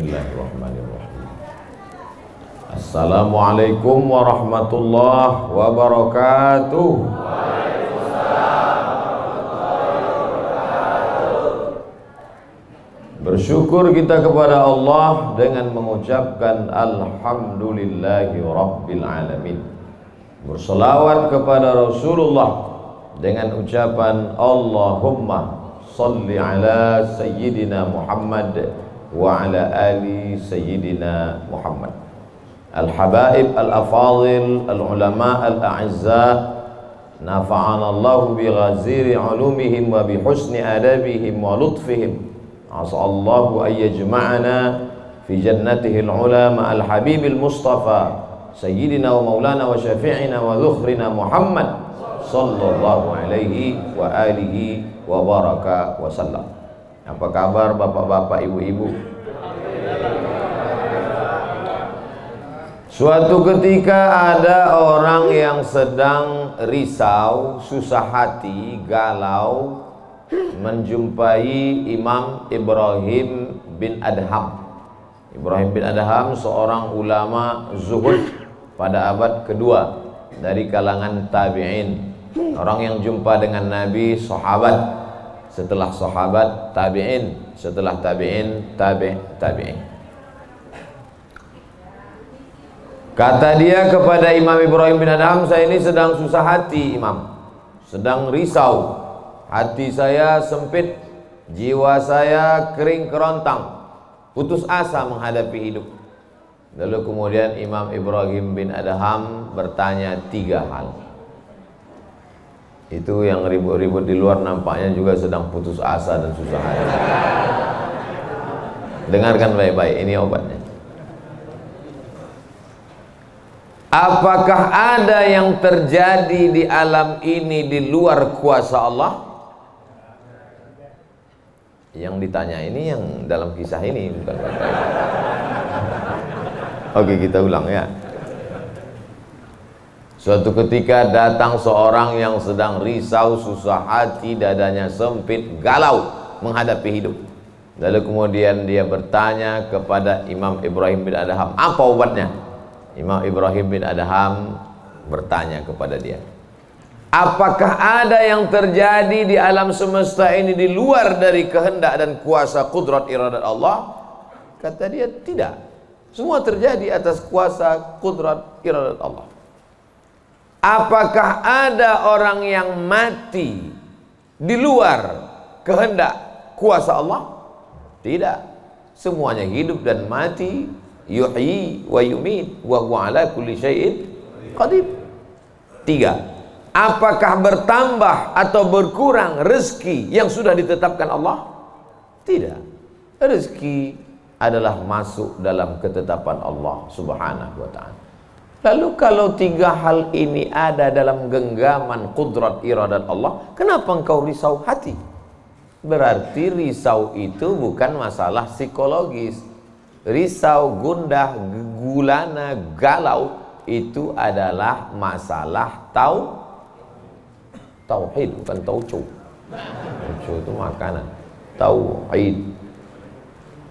Bismillahirrahmanirrahim. Assalamualaikum warahmatullahi wabarakatuh. Bersyukur kita kepada Allah dengan mengucapkan Alhamdulillahi Rabbil Alamin. Berselawat kepada Rasulullah dengan ucapan Allahumma salli ala Sayyidina Muhammad wa ala ali Sayyidina Muhammad. Al-habaib al-afadil al-ulama al-a'izza, nafa'ana Allah bi ghaziri ulumihim wa bi husni adabihim wa lutfihim. As'allahu an yajma'ana fi jannatihi al-ula ma'al habibil mustafa sayyidina wa maulana wa syafi'ina wa dhukhrina Muhammad sallallahu alaihi wa alihi wa baraka wa sallam. Apa kabar bapak-bapak, ibu-ibu? Suatu ketika ada orang yang sedang risau, susah hati, galau, menjumpai Imam Ibrahim bin Adham. Ibrahim bin Adham seorang ulama zuhud pada abad kedua dari kalangan tabi'in. Orang yang jumpa dengan Nabi, sahabat, setelah sahabat tabi'in, setelah tabi'in tabi'in. Kata dia kepada Imam Ibrahim bin Adham, saya ini sedang susah hati Imam, sedang risau, hati saya sempit, jiwa saya kering kerontang, putus asa menghadapi hidup. Lalu kemudian Imam Ibrahim bin Adham bertanya 3 hal. Itu yang ribut-ribut di luar nampaknya juga sedang putus asa dan susah hati. Dengarkan baik-baik, ini obatnya. Apakah ada yang terjadi di alam ini di luar kuasa Allah? Yang ditanya ini yang dalam kisah ini, bukan baik-baik. Oke, kita ulang ya. Suatu ketika datang seorang yang sedang risau, susah hati, dadanya sempit, galau menghadapi hidup. Lalu kemudian dia bertanya kepada Imam Ibrahim bin Adham, apa obatnya? Imam Ibrahim bin Adham bertanya kepada dia, apakah ada yang terjadi di alam semesta ini di luar dari kehendak dan kuasa kudrat iradat Allah? Kata dia, tidak. Semua terjadi atas kuasa kudrat iradat Allah. Apakah ada orang yang mati di luar kehendak kuasa Allah? Tidak. Semuanya hidup dan mati. Yuhyi wa yumit wa huwa ala kulli syai'in qadir. 3. Apakah bertambah atau berkurang rezeki yang sudah ditetapkan Allah? Tidak. Rezeki adalah masuk dalam ketetapan Allah Subhanahu wa ta'ala. Lalu kalau 3 hal ini ada dalam genggaman kudrat iradat Allah, kenapa engkau risau hati? Berarti risau itu bukan masalah psikologis. Risau, gundah, gulana, galau itu adalah masalah tauhid, bukan tauco. Tauco itu makanan. Tauhid.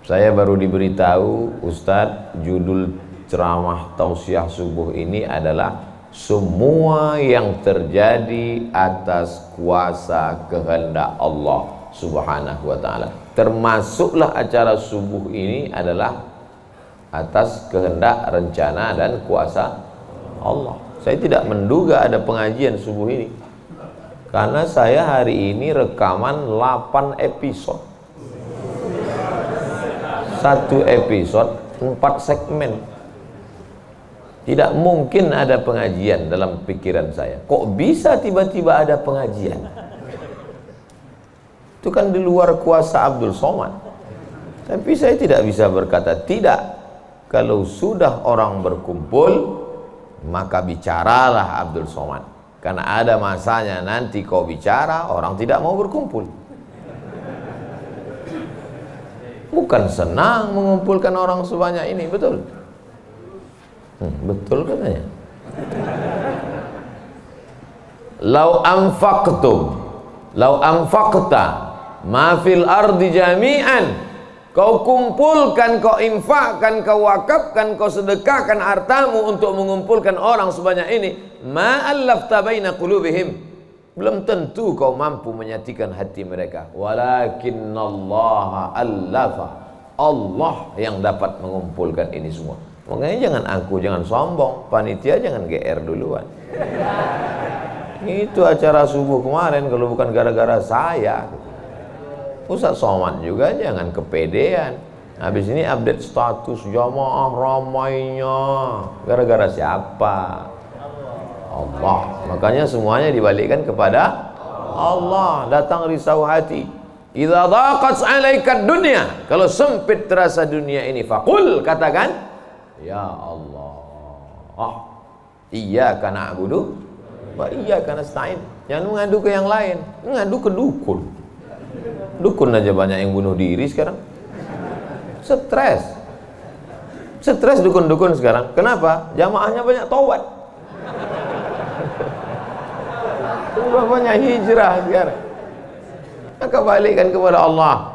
Saya baru diberitahu, Ustadz, judul ceramah tausiah subuh ini adalah semua yang terjadi atas kuasa kehendak Allah Subhanahu wa ta'ala. Termasuklah acara subuh ini adalah atas kehendak, rencana dan kuasa Allah. Saya tidak menduga ada pengajian subuh ini, karena saya hari ini rekaman 8 episode. 1 episode 4 segmen. Tidak mungkin ada pengajian dalam pikiran saya. Kok bisa tiba-tiba ada pengajian? Itu kan di luar kuasa Abdul Somad. Tapi saya tidak bisa berkata tidak. Kalau sudah orang berkumpul, maka bicaralah Abdul Somad. Karena ada masanya nanti kau bicara, orang tidak mau berkumpul. Bukan senang mengumpulkan orang sebanyak ini, betul? Betul katanya. Lau anfaqtum, lau anfaqta ma fil ardi jami'an kau kumpulkan, kau infakkan, kau wakafkan, kau sedekahkan hartamu untuk mengumpulkan orang sebanyak ini, ma'allafta baina qulubihim, belum tentu kau mampu menyatukan hati mereka. Walakinnallaha allafa, Allah yang dapat mengumpulkan ini semua. Makanya jangan angku, jangan sombong, panitia jangan GR duluan. Itu acara subuh kemarin kalau bukan gara-gara saya. Ustaz Somad juga jangan kepedean. Habis ini update status jamaah ramainya. Gara-gara siapa? Allah. Makanya semuanya dibalikkan kepada Allah. Datang risau hati. Idza dhaqat 'alaika dunya, kalau sempit terasa dunia ini, faqul, katakan, ya Allah, iyyaka na'budu wa iyyaka nasta'in. Jangan mengadu ke yang lain, mengadu ke dukun. Dukun aja banyak yang bunuh diri sekarang. Stres dukun-dukun sekarang. Kenapa? Jamaahnya banyak taubat. Sudah banyak hijrah sekarang. Maka balikkan kepada Allah.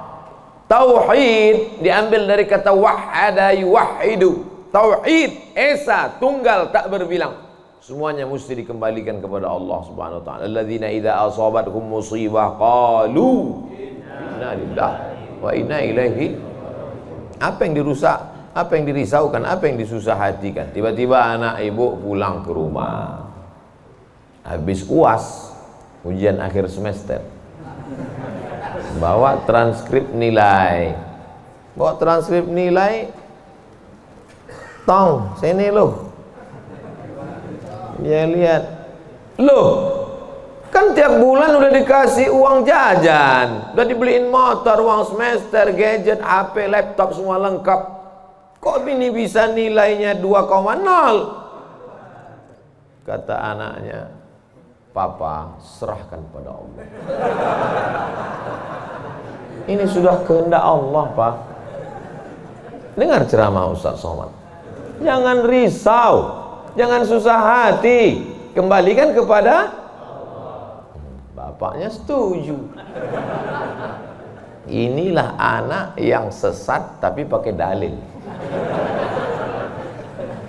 Tauhid diambil dari kata wahada yuwahidu. Tauhid, esa, tunggal, tak berbilang. Semuanya mesti dikembalikan kepada Allah Subhanahu wa taala. Alladzina idza asabatkum musibah qalu inna lillahi wa inna ilaihi. Apa yang dirusak, apa yang dirisaukan, apa yang disusah hatikan. Tiba-tiba anak ibu pulang ke rumah. Habis UAS, ujian akhir semester. Bawa transkrip nilai. Bawa transkrip nilai. Tong, sini loh. Dia lihat, loh, kan tiap bulan udah dikasih uang jajan, udah dibeliin motor, uang semester, gadget, HP, laptop, semua lengkap. Kok ini bisa nilainya 2,0? Kata anaknya, Papa, serahkan pada Allah. Ini sudah kehendak Allah, Pak. Dengar ceramah Ustaz Somad. Jangan risau, jangan susah hati, kembalikan kepada bapaknya. Setuju. Inilah anak yang sesat tapi pakai dalil.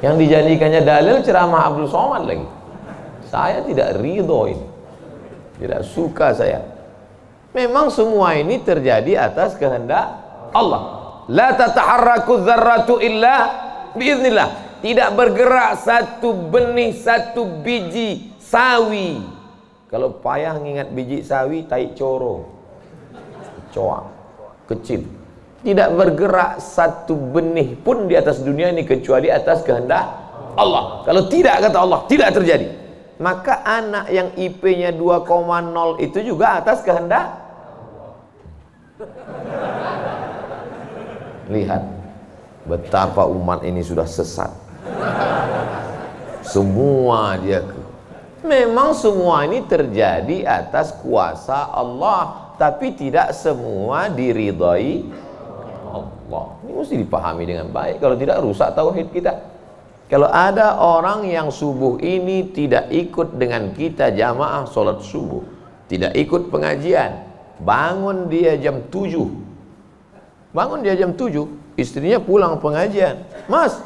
Yang dijadikannya dalil ceramah Abdul Somad lagi. Saya tidak ridho ini, tidak suka saya. Memang semua ini terjadi atas kehendak Allah. La tataharraku dzarratu illa biiznillah. Tidak bergerak satu benih, satu biji sawi. Kalau payah ngingat biji sawi, tai coro, coa, kecil. Tidak bergerak satu benih pun di atas dunia ini kecuali atas kehendak Allah. Kalau tidak, kata Allah, tidak terjadi. Maka anak yang IP-nya 2,0 itu juga atas kehendak. Lihat betapa umat ini sudah sesat. Semua dia memang semua ini terjadi atas kuasa Allah, tapi tidak semua diridhai Allah. Ini mesti dipahami dengan baik, kalau tidak rusak tauhid kita. Kalau ada orang yang subuh ini tidak ikut dengan kita jamaah sholat subuh, tidak ikut pengajian, bangun dia jam 7. Bangun dia jam 7, istrinya pulang pengajian. Mas,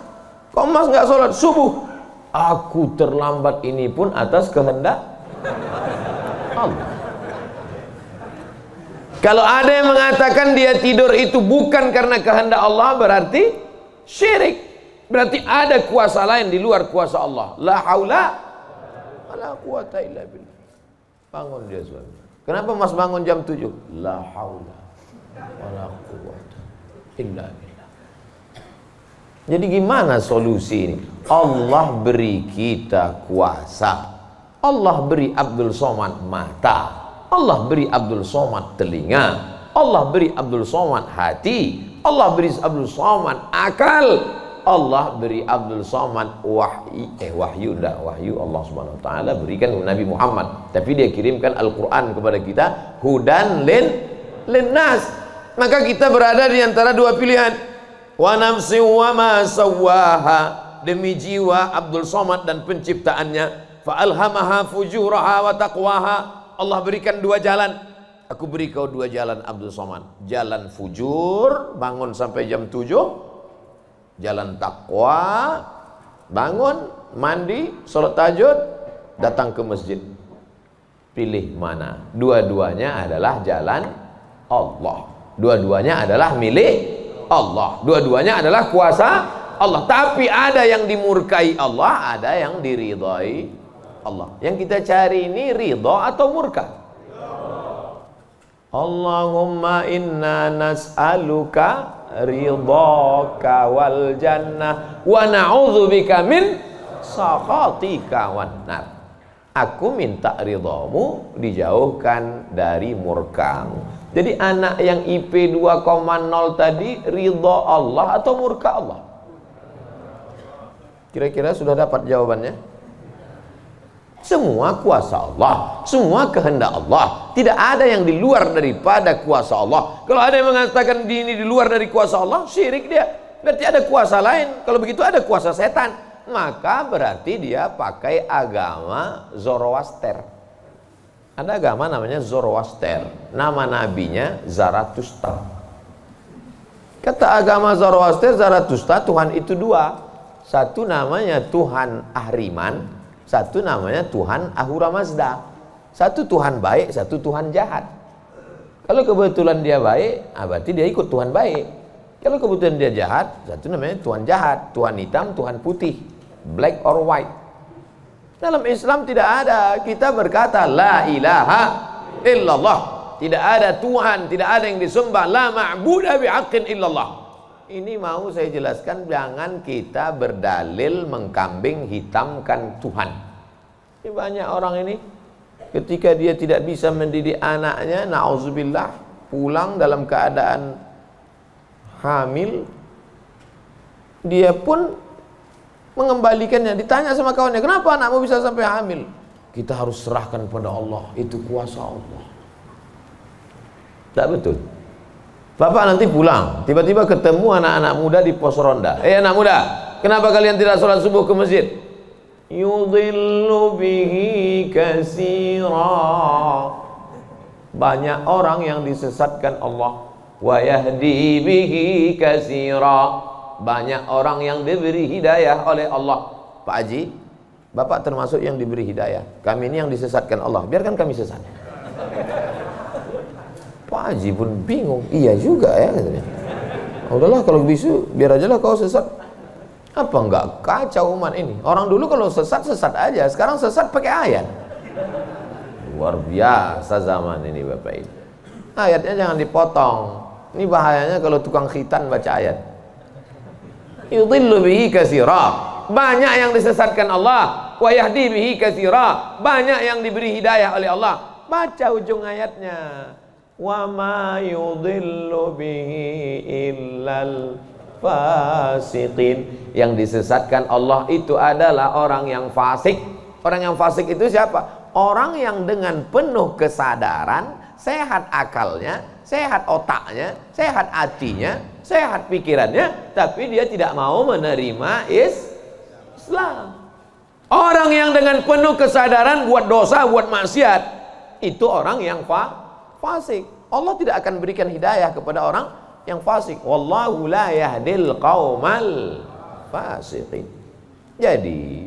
kok mas nggak sholat subuh? Aku terlambat, ini pun atas kehendak Allah. Kalau ada yang mengatakan dia tidur itu bukan karena kehendak Allah, berarti syirik. Berarti ada kuasa lain di luar kuasa Allah. La haula wala quwata illa billah. Bangun dia suami. Kenapa mas bangun jam 7? La haula wala quwata illa billah. Jadi gimana solusi ini? Allah beri kita kuasa. Allah beri Abdul Somad mata. Allah beri Abdul Somad telinga. Allah beri Abdul Somad hati. Allah beri Abdul Somad akal. Allah beri Abdul Somad wahyu Allah Subhanahu wa taala berikan Nabi Muhammad, tapi dia kirimkan Al-Qur'an kepada kita, hudan linnas. Maka kita berada di antara dua pilihan. Wa nafsi wa ma sawwaha, demi jiwa Abdul Somad dan penciptaannya, fa alhamaha fujuraha wa taqwaha. Allah berikan dua jalan. aku beri kau dua jalan Abdul Somad. Jalan fujur, bangun sampai jam 7. Jalan takwa, bangun, mandi, sholat tahajud, datang ke masjid. Pilih mana? Dua-duanya adalah jalan Allah. Dua-duanya adalah milik Allah. Dua-duanya adalah kuasa Allah. Tapi ada yang dimurkai Allah, ada yang diridhai Allah. Yang kita cari ini ridha atau murka? Allahumma inna nas'aluka ridhaka wal jannah wa na'udzubika min sakhatika wan nar. Aku minta ridhamu, dijauhkan dari murkamu. Jadi anak yang IP 2,0 tadi ridha Allah atau murka Allah? Kira-kira sudah dapat jawabannya? Semua kuasa Allah, semua kehendak Allah. Tidak ada yang di luar daripada kuasa Allah. Kalau ada yang mengatakan ini di luar dari kuasa Allah, syirik dia. Berarti ada kuasa lain. Kalau begitu ada kuasa setan. Maka berarti dia pakai agama Zoroaster. Ada agama namanya Zoroaster. Nama nabinya Zarathustra. Kata agama Zoroaster, Zarathustra, Tuhan itu dua. Satu namanya Tuhan Ahriman, satu namanya Tuhan Ahura Mazda. Satu Tuhan baik, satu Tuhan jahat. Kalau kebetulan dia baik, berarti dia ikut Tuhan baik. Kalau kebetulan dia jahat, satu namanya Tuhan jahat. Tuhan hitam, Tuhan putih, black or white. Dalam Islam tidak ada. Kita berkata la ilaha illallah. Tidak ada Tuhan, tidak ada yang disembah. La ma'budu bihaqqin illallah. Ini mau saya jelaskan, jangan kita berdalil mengkambing hitamkan Tuhan. Ini banyak orang ini ketika dia tidak bisa mendidik anaknya, na'udzubillah, pulang dalam keadaan hamil, dia pun mengembalikannya. Ditanya sama kawannya, kenapa anakmu bisa sampai hamil? Kita harus serahkan pada Allah, itu kuasa Allah. Tak betul. Bapak nanti pulang, tiba-tiba ketemu anak-anak muda di pos ronda. Anak muda, kenapa kalian tidak sholat subuh ke masjid? Yudhillu bihi katsira. Banyak orang yang disesatkan Allah. Wa yahdi bihi katsira. Banyak orang yang diberi hidayah oleh Allah. Pak Haji, Bapak termasuk yang diberi hidayah. Kami ini yang disesatkan Allah. Biarkan kami sesat. Pak Haji pun bingung. Iya juga ya katanya. Udahlah kalau bisu, biar aja lah kau sesat. Apa enggak kacau umat ini? Orang dulu kalau sesat, sesat aja. Sekarang sesat pakai ayat. Luar biasa zaman ini Bapak Ibu. Ayatnya jangan dipotong. Ini bahayanya kalau tukang khitan baca ayat. Yudhillu bihi katsira. Banyak yang disesatkan Allah. Wa yahdi bihi katsira. Banyak yang diberi hidayah oleh Allah. Baca ujung ayatnya. Wa ma yudhillu bihi illal fasiqin. Yang disesatkan Allah itu adalah orang yang fasik. Orang yang fasik itu siapa? Orang yang dengan penuh kesadaran, sehat akalnya, sehat otaknya, sehat hatinya, sehat pikirannya, tapi dia tidak mau menerima Islam. Orang yang dengan penuh kesadaran buat dosa, buat maksiat, itu orang yang fasik. Allah tidak akan berikan hidayah kepada orang yang fasik. Wallahu la yahdil qaumal fasiqin. Jadi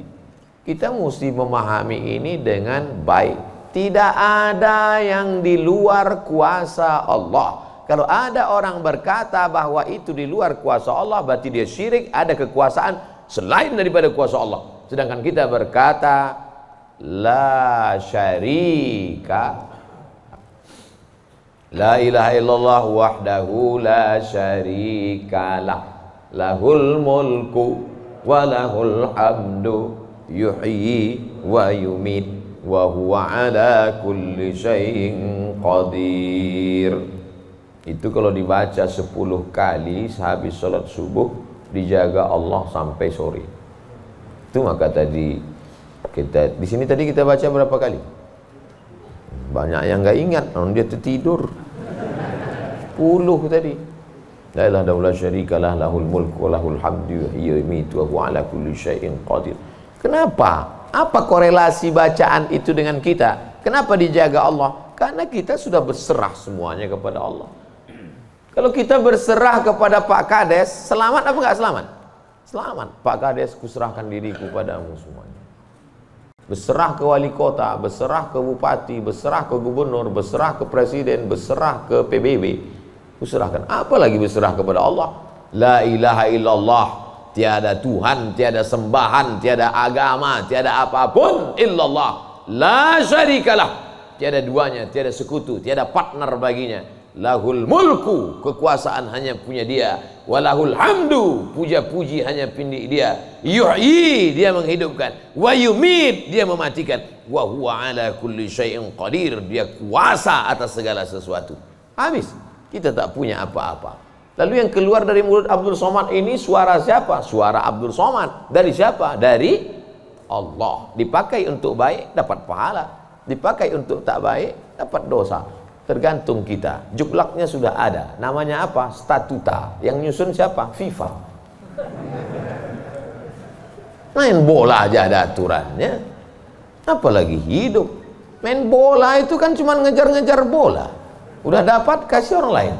kita mesti memahami ini dengan baik. Tidak ada yang di luar kuasa Allah. Kalau ada orang berkata bahwa itu di luar kuasa Allah, berarti dia syirik, ada kekuasaan selain daripada kuasa Allah. Sedangkan kita berkata la syarika, la ilaha illallah wahdahu la syarikalah, lahul mulku wa lahul hamdu yuhyi wa yumit wa huwa ala kulli syai'in qadir. Itu kalau dibaca 10 kali sehabis sholat subuh, dijaga Allah sampai sore. Itu maka tadi kita di sini tadi kita baca berapa kali? Banyak yang nggak ingat, dia tertidur. 10 tadi. La ilaha illallah syarikalah, lahul mulku wa lahul hamdu yuhyi wa yumiitu wa huwa ala kulli syai'in qadir. Kenapa? Apa korelasi bacaan itu dengan kita? Kenapa dijaga Allah? Karena kita sudah berserah semuanya kepada Allah. Kalau kita berserah kepada Pak Kades, selamat apa enggak selamat? Selamat. Pak Kades, kuserahkan diriku padamu semuanya. Berserah ke wali kota, berserah ke bupati, berserah ke gubernur, berserah ke presiden, berserah ke PBB. Kuserahkan. Apalagi berserah kepada Allah. La ilaha illallah. Tiada Tuhan, tiada sembahan, tiada agama, tiada apapun illallah. La syarikalah. Tiada duanya, tiada sekutu, tiada partner baginya. Lahul mulku, kekuasaan hanya punya dia. Walahul hamdu, puja-puji hanya punya dia. Yuhyi, dia menghidupkan. Wa yumit, dia mematikan. Wa huwa ala kulli syai'in qadir, dia kuasa atas segala sesuatu. Habis, kita tak punya apa-apa. Lalu yang keluar dari mulut Abdul Somad ini suara siapa? Suara Abdul Somad. Dari siapa? Dari Allah. Dipakai untuk baik, dapat pahala. Dipakai untuk tak baik, dapat dosa. Tergantung kita. Juklaknya sudah ada. Namanya apa? Statuta. Yang nyusun siapa? FIFA. Main bola aja ada aturannya. Apalagi hidup. Main bola itu kan cuma ngejar-ngejar bola. Udah dapat, kasih orang lain.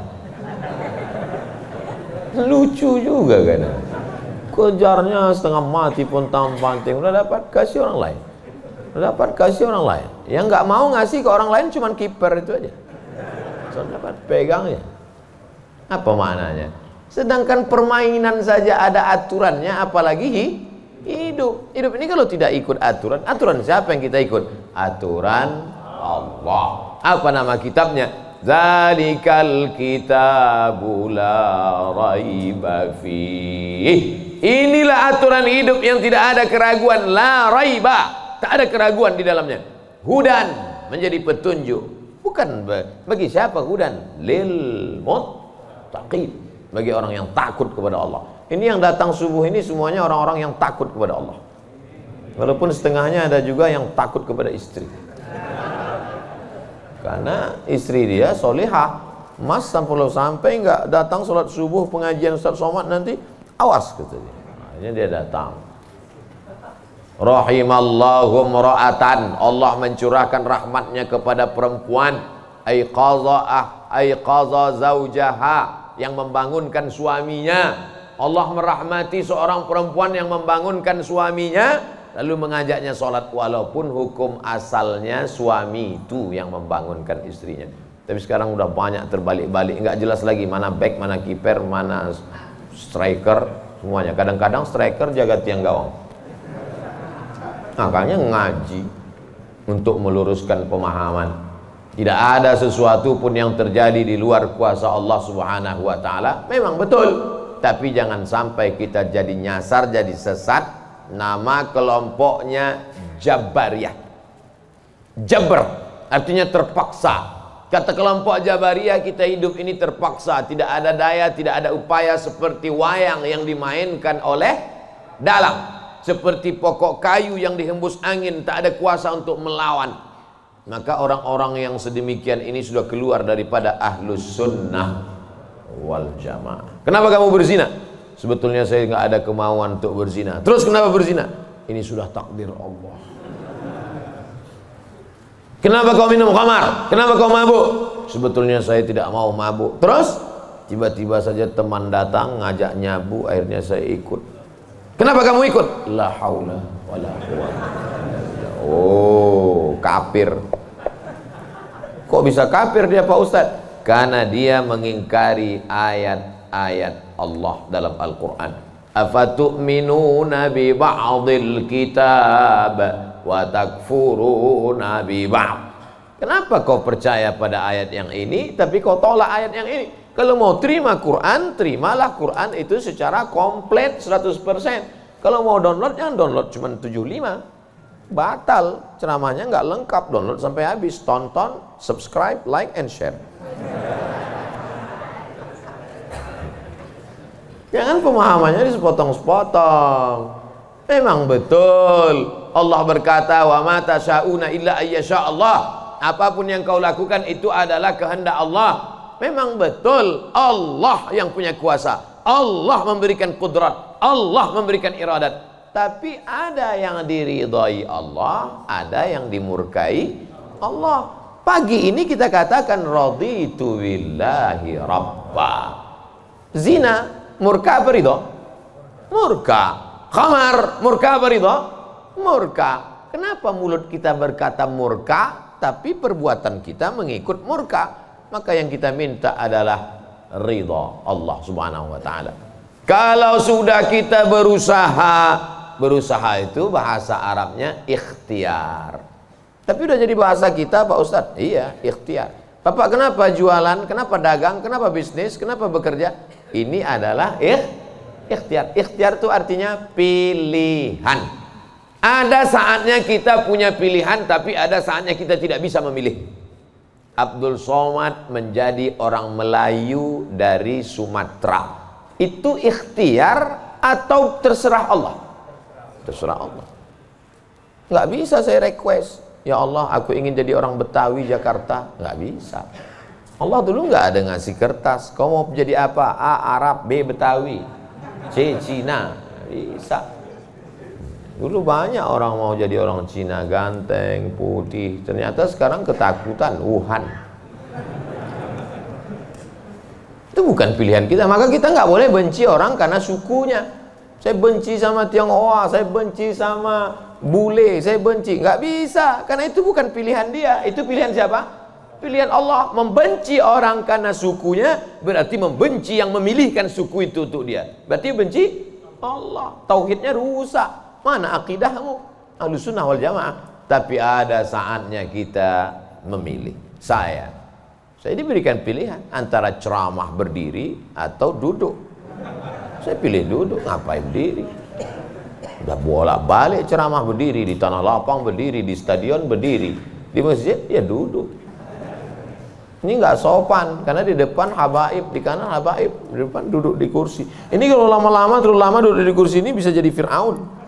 Lucu juga kan. Kejarnya setengah mati pun tampanting. Udah dapat, kasih orang lain. Udah dapat, kasih orang lain. Yang nggak mau ngasih ke orang lain cuma kiper itu aja. So, dapat pegangnya. Apa maknanya? Sedangkan permainan saja ada aturannya, apalagi hidup. Hidup ini kalau tidak ikut aturan, aturan siapa yang kita ikut? Aturan Allah. Apa nama kitabnya? Zalikal kitabu la raiba fih. Inilah aturan hidup yang tidak ada keraguan, la raiba. Tak ada keraguan di dalamnya. Hudan, menjadi petunjuk. Bukan bagi siapa hudan? Lil muttaqin, bagi orang yang takut kepada Allah. Ini yang datang subuh ini semuanya orang-orang yang takut kepada Allah. Walaupun setengahnya ada juga yang takut kepada istri. Karena istri dia solihah. Mas sampai nggak datang sholat subuh pengajian Ustaz Somad nanti, awas katanya. Akhirnya dia datang. Rahimallahu mra'atan, Allah mencurahkan rahmatnya kepada perempuan. Aiqaza zaujaha, yang membangunkan suaminya. Allah merahmati seorang perempuan yang membangunkan suaminya, lalu mengajaknya sholat, walaupun hukum asalnya suami itu yang membangunkan istrinya. Tapi sekarang udah banyak terbalik-balik, nggak jelas lagi mana back, mana kiper, mana striker, semuanya. Kadang-kadang striker jaga tiang gawang. Makanya ngaji untuk meluruskan pemahaman. Tidak ada sesuatu pun yang terjadi di luar kuasa Allah Subhanahu wa taala. Memang betul, tapi jangan sampai kita jadi nyasar, jadi sesat. Nama kelompoknya Jabariyah. Jabr artinya terpaksa. Kata kelompok Jabariyah, kita hidup ini terpaksa, tidak ada daya, tidak ada upaya, seperti wayang yang dimainkan oleh dalang. Seperti pokok kayu yang dihembus angin, tak ada kuasa untuk melawan. Maka orang-orang yang sedemikian ini sudah keluar daripada ahlus sunnah wal jamaah. Kenapa kamu berzina? Sebetulnya saya nggak ada kemauan untuk berzina. Terus kenapa berzina? Ini sudah takdir Allah. Kenapa kau minum khamar? Kenapa kau mabuk? Sebetulnya saya tidak mau mabuk. Terus tiba-tiba saja teman datang ngajak nyabu, akhirnya saya ikut. Kenapa kamu ikut? La haula wala quwwata. Oh, kafir. Kok bisa kafir dia Pak Ustaz? Karena dia mengingkari ayat-ayat Allah dalam Al-Quran. Afatu'minuna bi ba'dil kitab wa takfuruna bi ba'd. Kenapa kau percaya pada ayat yang ini tapi kau tolak ayat yang ini? Kalau mau terima Quran, terimalah Quran itu secara komplit 100%. Kalau mau download, jangan download cuma 75. Batal, ceramahnya nggak lengkap. Download sampai habis, tonton, subscribe, like, and share. Jangan pemahamannya disepotong-sepotong. Memang betul Allah berkata, wa ma tasyauna illa ayyasha Allah. Apapun yang kau lakukan itu adalah kehendak Allah. Memang betul Allah yang punya kuasa. Allah memberikan kudrat, Allah memberikan iradat. Tapi ada yang diridhai Allah, ada yang dimurkai Allah. Pagi ini kita katakan raditu billahi rabba. Zina, murka apa ridho? Murka. Khamar, murka apa ridho? Murka. Kenapa mulut kita berkata murka, tapi perbuatan kita mengikut murka? Maka yang kita minta adalah ridha Allah subhanahu wa ta'ala. Kalau sudah kita berusaha itu bahasa Arabnya ikhtiar. Tapi udah jadi bahasa kita Pak Ustadz? Iya, ikhtiar. Bapak kenapa jualan, kenapa dagang, kenapa bisnis, kenapa bekerja? Ini adalah ikhtiar. Ikhtiar itu artinya pilihan. Ada saatnya kita punya pilihan, tapi ada saatnya kita tidak bisa memilih. Abdul Somad menjadi orang Melayu dari Sumatera. Itu ikhtiar atau terserah Allah? Terserah Allah. Nggak bisa saya request, ya Allah aku ingin jadi orang Betawi Jakarta. Nggak bisa. Allah dulu nggak ada ngasih kertas, kau mau jadi apa? A. Arab, B. Betawi, C. Cina. Nggak bisa. Dulu banyak orang mau jadi orang Cina, ganteng, putih. Ternyata sekarang ketakutan, Wuhan. Itu bukan pilihan kita. Maka kita nggak boleh benci orang karena sukunya. Saya benci sama Tionghoa, saya benci sama bule, saya benci. Nggak bisa, karena itu bukan pilihan dia. Itu pilihan siapa? Pilihan Allah. Membenci orang karena sukunya berarti membenci yang memilihkan suku itu untuk dia. Berarti benci Allah. Tauhidnya rusak. Mana akidahmu? Ahlus sunnah wal jamaah. Tapi ada saatnya kita memilih. Saya diberikan pilihan antara ceramah berdiri atau duduk. Saya pilih duduk. Ngapain berdiri? Udah bolak-balik ceramah berdiri, di tanah lapang berdiri, di stadion berdiri, di masjid ya duduk. Ini nggak sopan karena di depan habaib, di kanan habaib, di depan duduk di kursi. Ini kalau lama-lama terlalu lama duduk di kursi ini bisa jadi Fir'aun.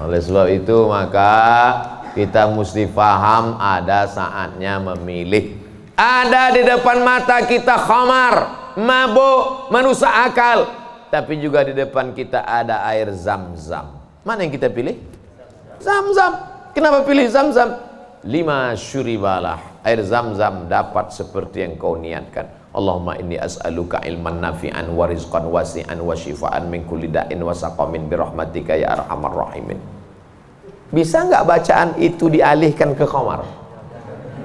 Oleh sebab itu maka kita mesti paham ada saatnya memilih. Ada di depan mata kita khamar, mabuk, merusak akal. Tapi juga di depan kita ada air Zam-Zam. Mana yang kita pilih? Zam-Zam. Kenapa pilih Zam-Zam? 5 syuribalah. Air Zam-Zam dapat seperti yang kau niatkan. Allahumma inni as'aluka ilman nafi'an wa rizqan wasi'an wa shifaan min kulli da'in wa saqamin birahmatika ya arhamar rahimin. Bisa nggak bacaan itu dialihkan ke khamar?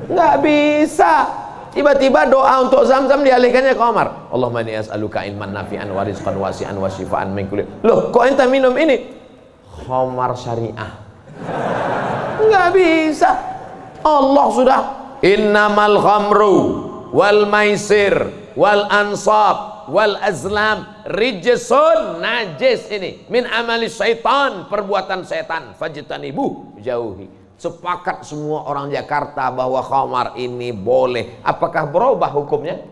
Nggak bisa. Tiba-tiba doa untuk Zam-Zam dialihkannya ke khamar. Allahumma inni as'aluka ilman nafi'an wa rizqan wasi'an wa shifaan min kulli. Loh, kok ente minum ini? Khamar syariah. Nggak bisa. Allah sudah innamal khamru wal maisir wal ansab wal azlam rijsun, najis ini, min amali syaitan, perbuatan setan, fajtanibuh, jauhi. Sepakat semua orang Jakarta bahwa khamar ini boleh. Apakah berubah hukumnya?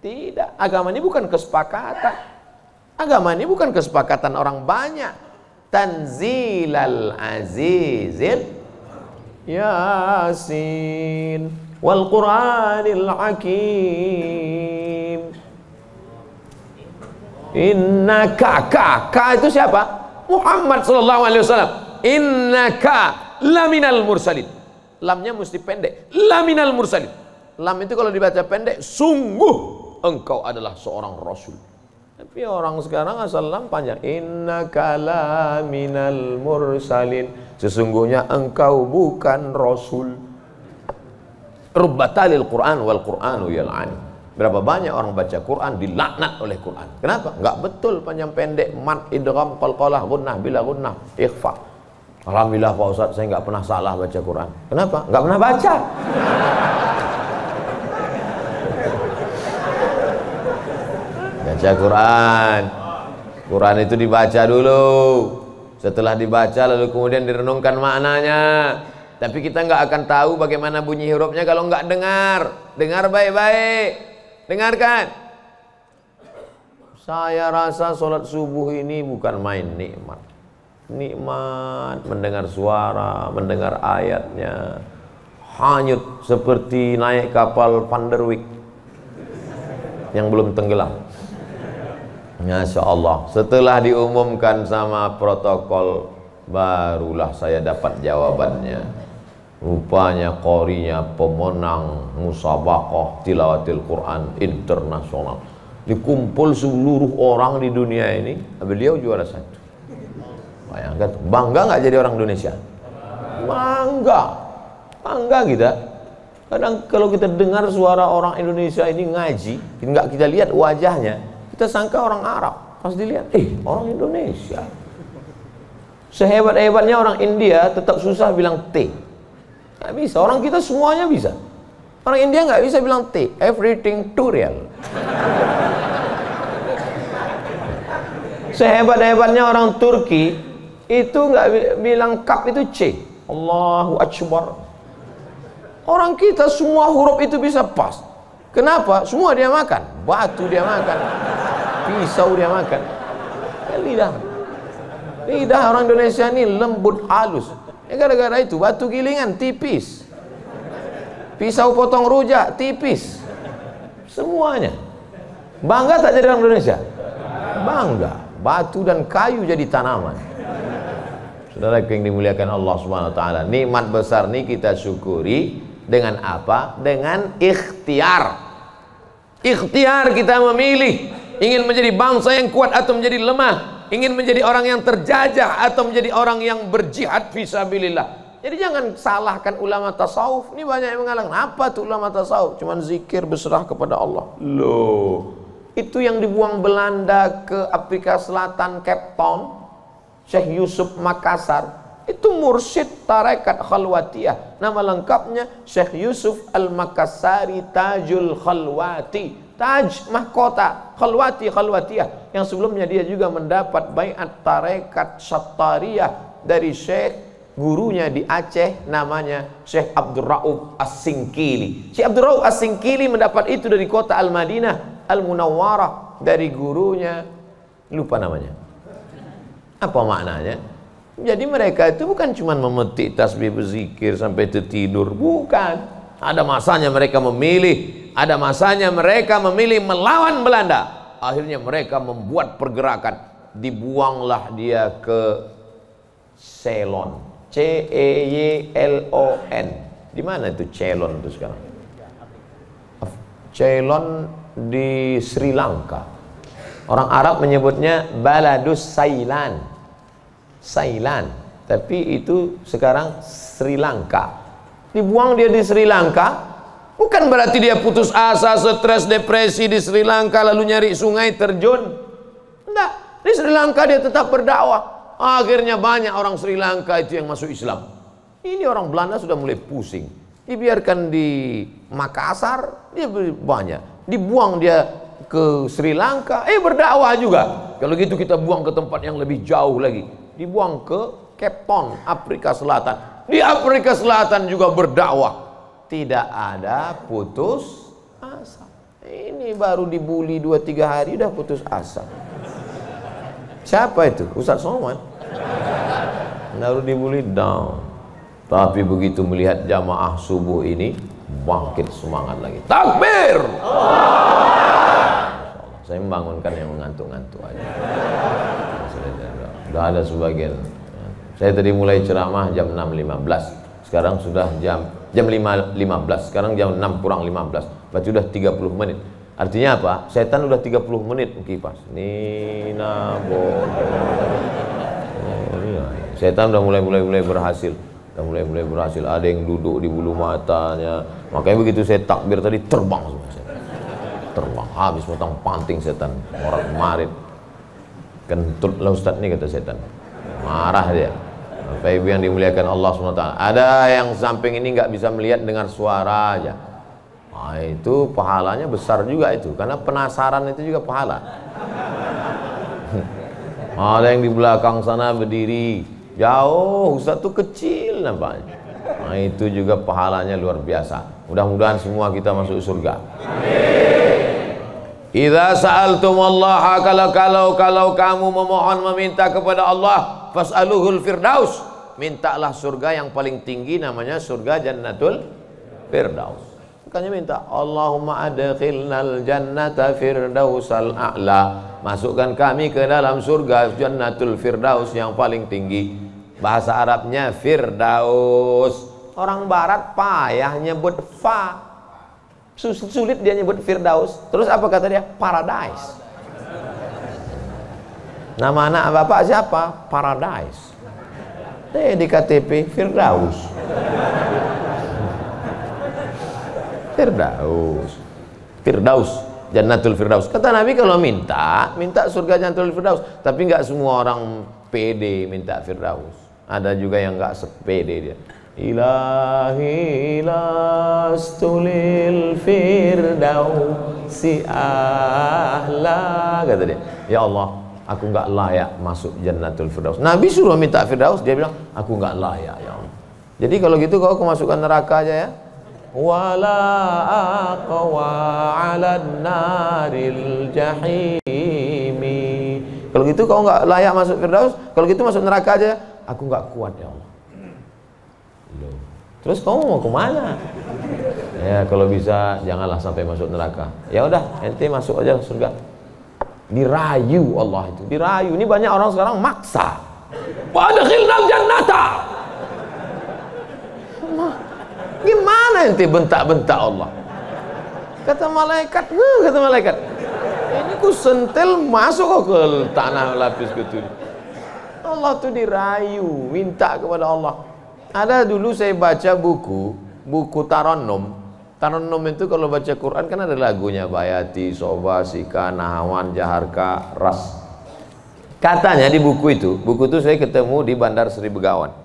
Tidak. Agama ini bukan kesepakatan. Agama ini bukan kesepakatan orang banyak. Tanzilal azizil Yasin wal Qur'anil Hakim. Innaka, ka itu siapa? Muhammad sallallahu alaihi wasallam. Innaka laminal mursalin. Lamnya mesti pendek. Laminal mursalin. Lam itu kalau dibaca pendek, sungguh engkau adalah seorang rasul. Tapi orang sekarang asal lam panjang. Innaka laminal mursalin. Sesungguhnya engkau bukan rasul. Rubbatalil Quran wal Quranu yal'ani. Berapa banyak orang baca Quran dilaknat oleh Quran. Kenapa? Enggak betul panjang pendek, mad, idgham, qalqalah, gunnah, bila gunnah, ikhfa. Alhamdulillah Pak Ustaz, saya enggak pernah salah baca Quran. Kenapa? Enggak pernah baca. Baca Quran. Quran itu dibaca dulu. Setelah dibaca lalu kemudian direnungkan maknanya. Tapi kita nggak akan tahu bagaimana bunyi hurufnya kalau nggak dengar. Dengar baik-baik. Dengarkan. Saya rasa sholat subuh ini bukan main nikmat. Nikmat mendengar suara, mendengar ayatnya. Hanyut seperti naik kapal Van der Wijk yang belum tenggelam. Masya Allah, setelah diumumkan sama protokol, barulah saya dapat jawabannya. Rupanya qorinya pemenang musabaqah tilawatil Quran internasional. Dikumpul seluruh orang di dunia ini, beliau juara 1. Bayangkan, bangga nggak jadi orang Indonesia? Bangga, bangga kita. Kadang kalau kita dengar suara orang Indonesia ini ngaji, nggak kita lihat wajahnya, kita sangka orang Arab. Pas dilihat, orang Indonesia. Sehebat-hebatnya orang India tetap susah bilang T. Nggak bisa, orang kita semuanya bisa. Orang India nggak bisa bilang T, everything too real. Sehebat-hebatnya orang Turki itu nggak bilang kap itu C. Allahu Akbar. Orang kita semua huruf itu bisa pas. Kenapa? Semua dia makan. Batu dia makan, pisau dia makan. Lidah orang Indonesia ini lembut halus. Gara-gara itu batu gilingan tipis, pisau potong rujak tipis, semuanya. Bangga tak jadi orang Indonesia? Bangga. Batu dan kayu jadi tanaman. Saudara yang dimuliakan Allah Subhanahu wa taala, nikmat besar ini kita syukuri dengan apa? Dengan ikhtiar. Ikhtiar kita memilih ingin menjadi bangsa yang kuat atau menjadi lemah, ingin menjadi orang yang terjajah atau menjadi orang yang berjihad fisabilillah. Jadi jangan salahkan ulama tasawuf. Ini banyak yang mengatakan, apa tuh ulama tasawuf? Cuman zikir berserah kepada Allah. Loh, itu yang dibuang Belanda ke Afrika Selatan, Cape Town, Syekh Yusuf Makassar, itu mursyid tarekat khalwatiyah. Nama lengkapnya Syekh Yusuf Al-Makassari Tajul Khalwati. Taj mahkota, khalwati khalwatiyah. Yang sebelumnya dia juga mendapat baiat tarekat Syattariyah dari Syekh gurunya di Aceh, namanya Syekh Abdul Rauf As-Singkili. Syekh Abdul Rauf As-Singkili mendapat itu dari kota Al-Madinah Al-Munawwarah, dari gurunya, lupa namanya. Apa maknanya? Jadi mereka itu bukan cuma memetik tasbih berzikir sampai tertidur, bukan. Ada masanya mereka memilih, ada masanya mereka memilih melawan Belanda. Akhirnya mereka membuat pergerakan, dibuanglah dia ke Ceylon, C-E-Y-L-O-N. Di mana itu Ceylon itu sekarang? Ceylon di Sri Lanka. Orang Arab menyebutnya Baladus Sailan, Sailan, tapi itu sekarang Sri Lanka. Dibuang dia di Sri Lanka, bukan berarti dia putus asa, stres, depresi di Sri Lanka lalu nyari sungai terjun. Enggak, di Sri Lanka dia tetap berdakwah. Akhirnya banyak orang Sri Lanka itu yang masuk Islam. Ini orang Belanda sudah mulai pusing. Dibiarkan di Makassar, dia banyak. Dibuang dia ke Sri Lanka, berdakwah juga. Kalau gitu kita buang ke tempat yang lebih jauh lagi. Dibuang ke Cape Town, Afrika Selatan. Di Afrika Selatan juga berdakwah. Tidak ada putus asa. Ini baru dibully 2-3 hari udah putus asa. Siapa itu? Ustaz Somad. Baru dibully down. Tapi begitu melihat jamaah subuh ini, bangkit semangat lagi. Takbir! Saya membangunkan yang mengantuk-ngantuk aja. Sudah ada sebagian. Saya tadi mulai ceramah jam 6.15. Sekarang sudah jam 5.15. Sekarang jam 6 kurang 15. Berarti sudah 30 menit. Artinya apa? Setan udah 30 menit kipas. Nina setan udah mulai berhasil. Udah mulai berhasil. Ada yang duduk di bulu matanya. Makanya begitu saya takbir tadi terbang semua setan. Terbang habis potong panting setan. Orang marit. Kentut lah Ustaz nih kata setan. Marah dia. Bapak Ibu yang dimuliakan Allah SWT, ada yang samping ini nggak bisa melihat dengar suara aja. Nah, itu pahalanya besar juga itu, karena penasaran itu juga pahala. Ada yang di belakang sana berdiri jauh, Ustaz tuh kecil nampaknya. Nah, itu juga pahalanya luar biasa. Mudah-mudahan semua kita masuk surga. Idza sa'altumullaha, kalau kamu memohon meminta kepada Allah, fas'aluhul firdaus, mintalah surga yang paling tinggi, namanya surga Jannatul Firdaus. Makanya minta Allahumma adkhilnal jannata firdausal a'la. Masukkan kami ke dalam surga Jannatul Firdaus yang paling tinggi. Bahasa Arabnya Firdaus. Orang barat payah nyebut fa. Sulit dia nyebut Firdaus. Terus apa kata dia? Paradise. Nama anak bapak siapa? Paradise. Di KTP Firdaus. Firdaus, Jannatul Firdaus. Kata Nabi kalau minta surga Jannatul Firdaus. Tapi nggak semua orang pede minta Firdaus. Ada juga yang nggak sepede dia. Ilahi lastulil firdausi ahla, kata dia. Ya Allah, aku nggak layak masuk Jannatul Firdaus. Nabi suruh minta Firdaus, dia bilang aku nggak layak ya Allah. Jadi kalau gitu kau masukkan neraka aja ya. Wala aqwa 'alan naril jahimi. Kalau gitu kau nggak layak masuk Firdaus, kalau gitu masuk neraka aja. Aku nggak kuat ya Allah. Loh. Terus kamu mau kemana? Ya kalau bisa janganlah sampai masuk neraka. Ya udah, ente masuk aja surga. Dirayu Allah itu, dirayu. Ini banyak orang sekarang maksa. Wa adkhilnal jannata. Gimana ente bentak-bentak Allah? Kata malaikat, ini ku sentil masuk ke tanah lapis gitu. Allah tuh dirayu, minta kepada Allah. Ada dulu saya baca buku Tarannum. Tarannum itu kalau baca Quran kan ada lagunya, Bayati, Soba, Sika, Nahawan, Jaharka, Ras. Katanya di buku itu saya ketemu di Bandar Sri Begawan.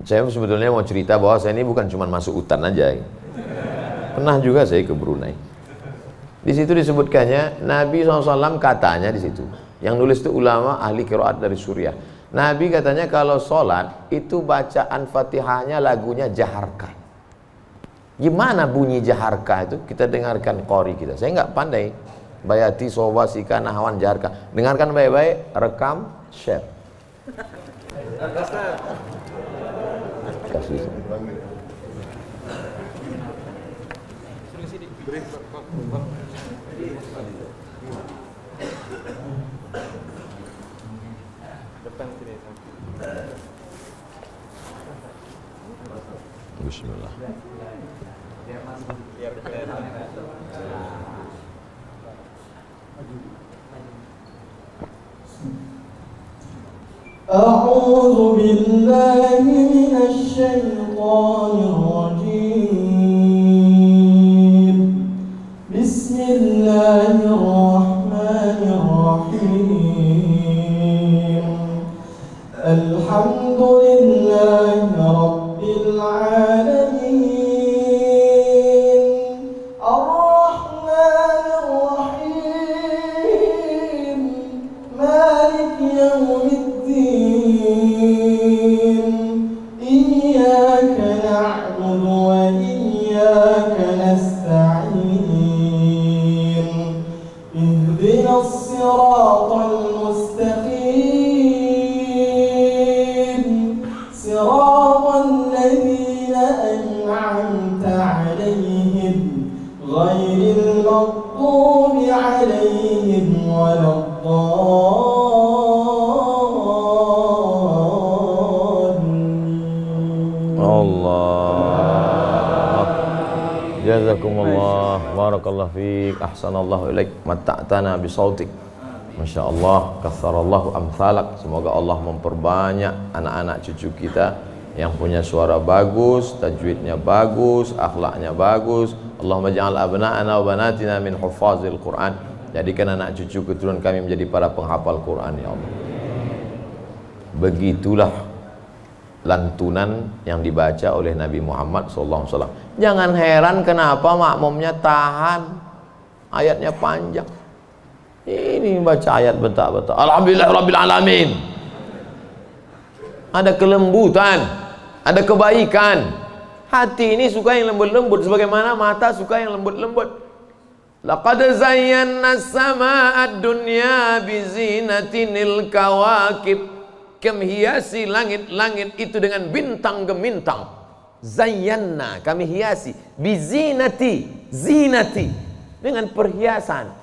Saya sebetulnya mau cerita bahwa saya ini bukan cuma masuk hutan aja. Pernah juga saya ke Brunei. Di situ disebutkannya Nabi SAW katanya di situ. Yang nulis itu ulama ahli qiraat dari Suriah. Nabi katanya kalau sholat itu bacaan Fatihahnya lagunya Jaharka. Gimana bunyi Jaharka itu? Kita dengarkan qori kita. Saya nggak pandai. Bayati, Soba, Sika, Nahawan, Jaharka. Dengarkan baik-baik, rekam, share. Kasih. Bismillah. أعوذ بالله من الشيطان الرجيم. بسم الله الرحمن الرحيم. الحمد لله رب العالمين. الرحمن الرحيم. مالك يوم إياك نعبد وإياك نستعين. اهدنا الصراط المستقيم. صراط الذين أنعمت عليهم غير المغضوب عليهم ولا Jazakumullah, barakallahu fiik, ahsanallahu ilaik, matta'tana bisautik. Masya Allah, katsarallahu amsalak. Semoga Allah memperbanyak anak-anak cucu kita yang punya suara bagus, tajwidnya bagus, akhlaknya bagus. Allahumma ja'al abna'ana wa banatina min huffazil Quran. Jadikan anak cucu keturunan kami menjadi para penghafal Quran ya Allah. Begitulah lantunan yang dibaca oleh Nabi Muhammad SAW. Jangan heran kenapa makmumnya tahan, ayatnya panjang. Ini baca ayat bentak-bentak. Alhamdulillah Rabbil Alamin. Ada kelembutan, ada kebaikan. Hati ini suka yang lembut-lembut, sebagaimana mata suka yang lembut-lembut. Laqad zayyana as-samaa'a ad-dunya bizinatinil kawakib. Kami hiasi langit-langit itu dengan bintang gemintang. Zayyana, kami hiasi. Bizinati, zinati, dengan perhiasan.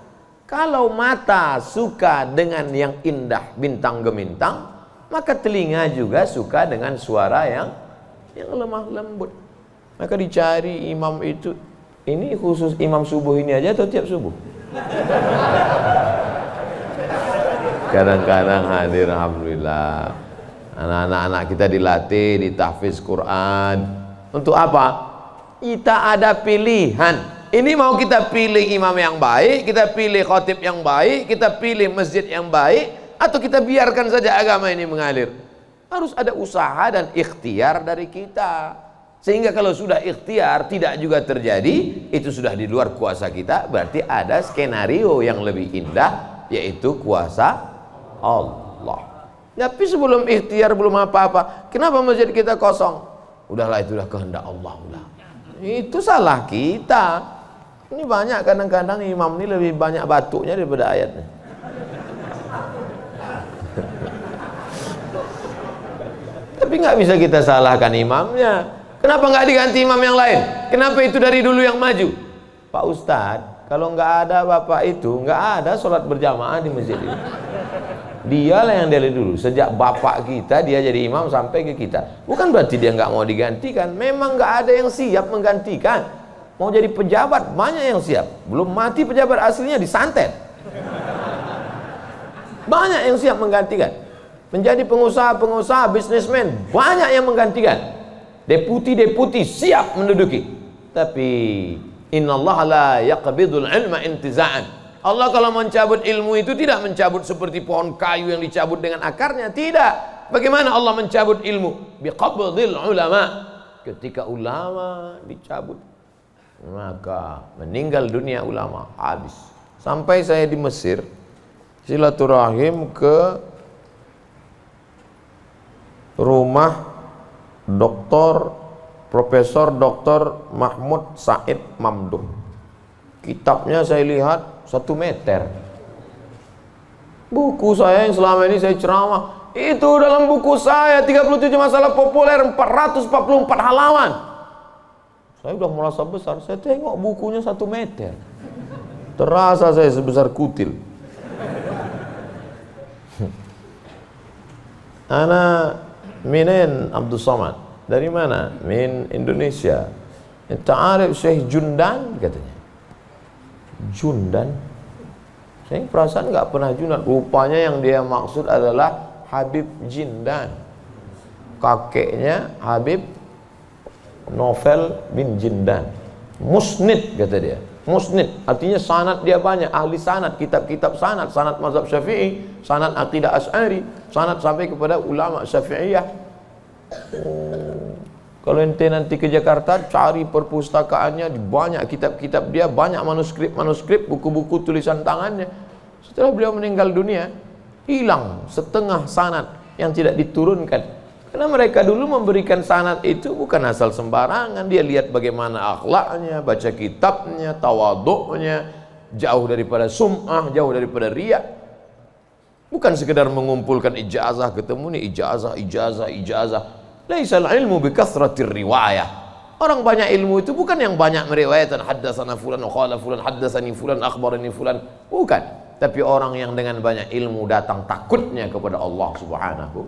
Kalau mata suka dengan yang indah, bintang gemintang, maka telinga juga suka dengan suara yang lemah lembut. Maka dicari imam itu. Ini khusus imam subuh ini aja atau tiap subuh? Kadang-kadang hadir, alhamdulillah. Anak-anak kita dilatih, ditahfiz Quran. Untuk apa? Kita ada pilihan. Ini mau kita pilih imam yang baik, kita pilih khotib yang baik, kita pilih masjid yang baik, atau kita biarkan saja agama ini mengalir. Harus ada usaha dan ikhtiar dari kita. Sehingga kalau sudah ikhtiar tidak juga terjadi, itu sudah di luar kuasa kita. Berarti ada skenario yang lebih indah, yaitu kuasa Allah. Tapi sebelum ikhtiar, belum apa-apa, kenapa masjid kita kosong? Udahlah, itu udah kehendak Allah. Udah. Itu salah kita. Ini banyak kadang-kadang imam ini lebih banyak batuknya daripada ayatnya. Tapi nggak bisa kita salahkan imamnya. Kenapa nggak diganti imam yang lain? Kenapa itu dari dulu yang maju? Pak Ustadz, kalau nggak ada bapak itu, nggak ada sholat berjamaah di masjid ini. Dialah yang dari dulu. Sejak bapak kita, dia jadi imam sampai ke kita. Bukan berarti dia nggak mau digantikan. Memang nggak ada yang siap menggantikan. Mau jadi pejabat, banyak yang siap. Belum mati pejabat aslinya disantet. Banyak yang siap menggantikan. Menjadi pengusaha-pengusaha, bisnismen, banyak yang menggantikan. Deputi-deputi siap menduduki. Tapi innallaha la yaqbidul ilma intiza'an. Allah kalau mencabut ilmu itu tidak mencabut seperti pohon kayu yang dicabut dengan akarnya. Tidak. Bagaimana Allah mencabut ilmu? Biqabdil ulama. Ketika ulama dicabut, maka meninggal dunia ulama, habis. Sampai saya di Mesir silaturahim ke rumah Profesor Dr. Mahmud Said Mamduh. Kitabnya saya lihat 1 meter. Buku saya yang selama ini saya ceramah, itu dalam buku saya 37 masalah populer, 444 halaman. Saya udah merasa besar, saya tengok bukunya 1 meter. Terasa saya sebesar kutil. Ana minen Abdul Somad. Dari mana? Min Indonesia. Ta'arif Syekh Jundan katanya. Jundan. Saya perasaan nggak pernah Jundan. Rupanya yang dia maksud adalah Habib Jindan. Kakeknya Habib Novel bin Jindan. Musnid kata dia. Musnid artinya sanad dia banyak, ahli sanad, kitab-kitab sanad, sanad mazhab Syafi'i, sanad aqidah Asy'ari, sanad sampai kepada ulama Syafi'iyah. Kalau ente nanti ke Jakarta cari perpustakaannya, banyak kitab-kitab dia, banyak manuskrip, buku-buku tulisan tangannya. Setelah beliau meninggal dunia, hilang setengah sanad yang tidak diturunkan. Karena mereka dulu memberikan sanad itu bukan asal sembarangan. Dia lihat bagaimana akhlaknya, baca kitabnya, tawaduknya, jauh daripada sum'ah, jauh daripada riya. Bukan sekedar mengumpulkan ijazah, ketemu nih ijazah. Laisal ilmu bikathratir riwayah. Orang banyak ilmu itu bukan yang banyak meriwayatkan haddatsana fulan wa qala fulan haddatsani fulan akhbarani fulan. Bukan. Tapi orang yang dengan banyak ilmu datang takutnya kepada Allah Subhanahu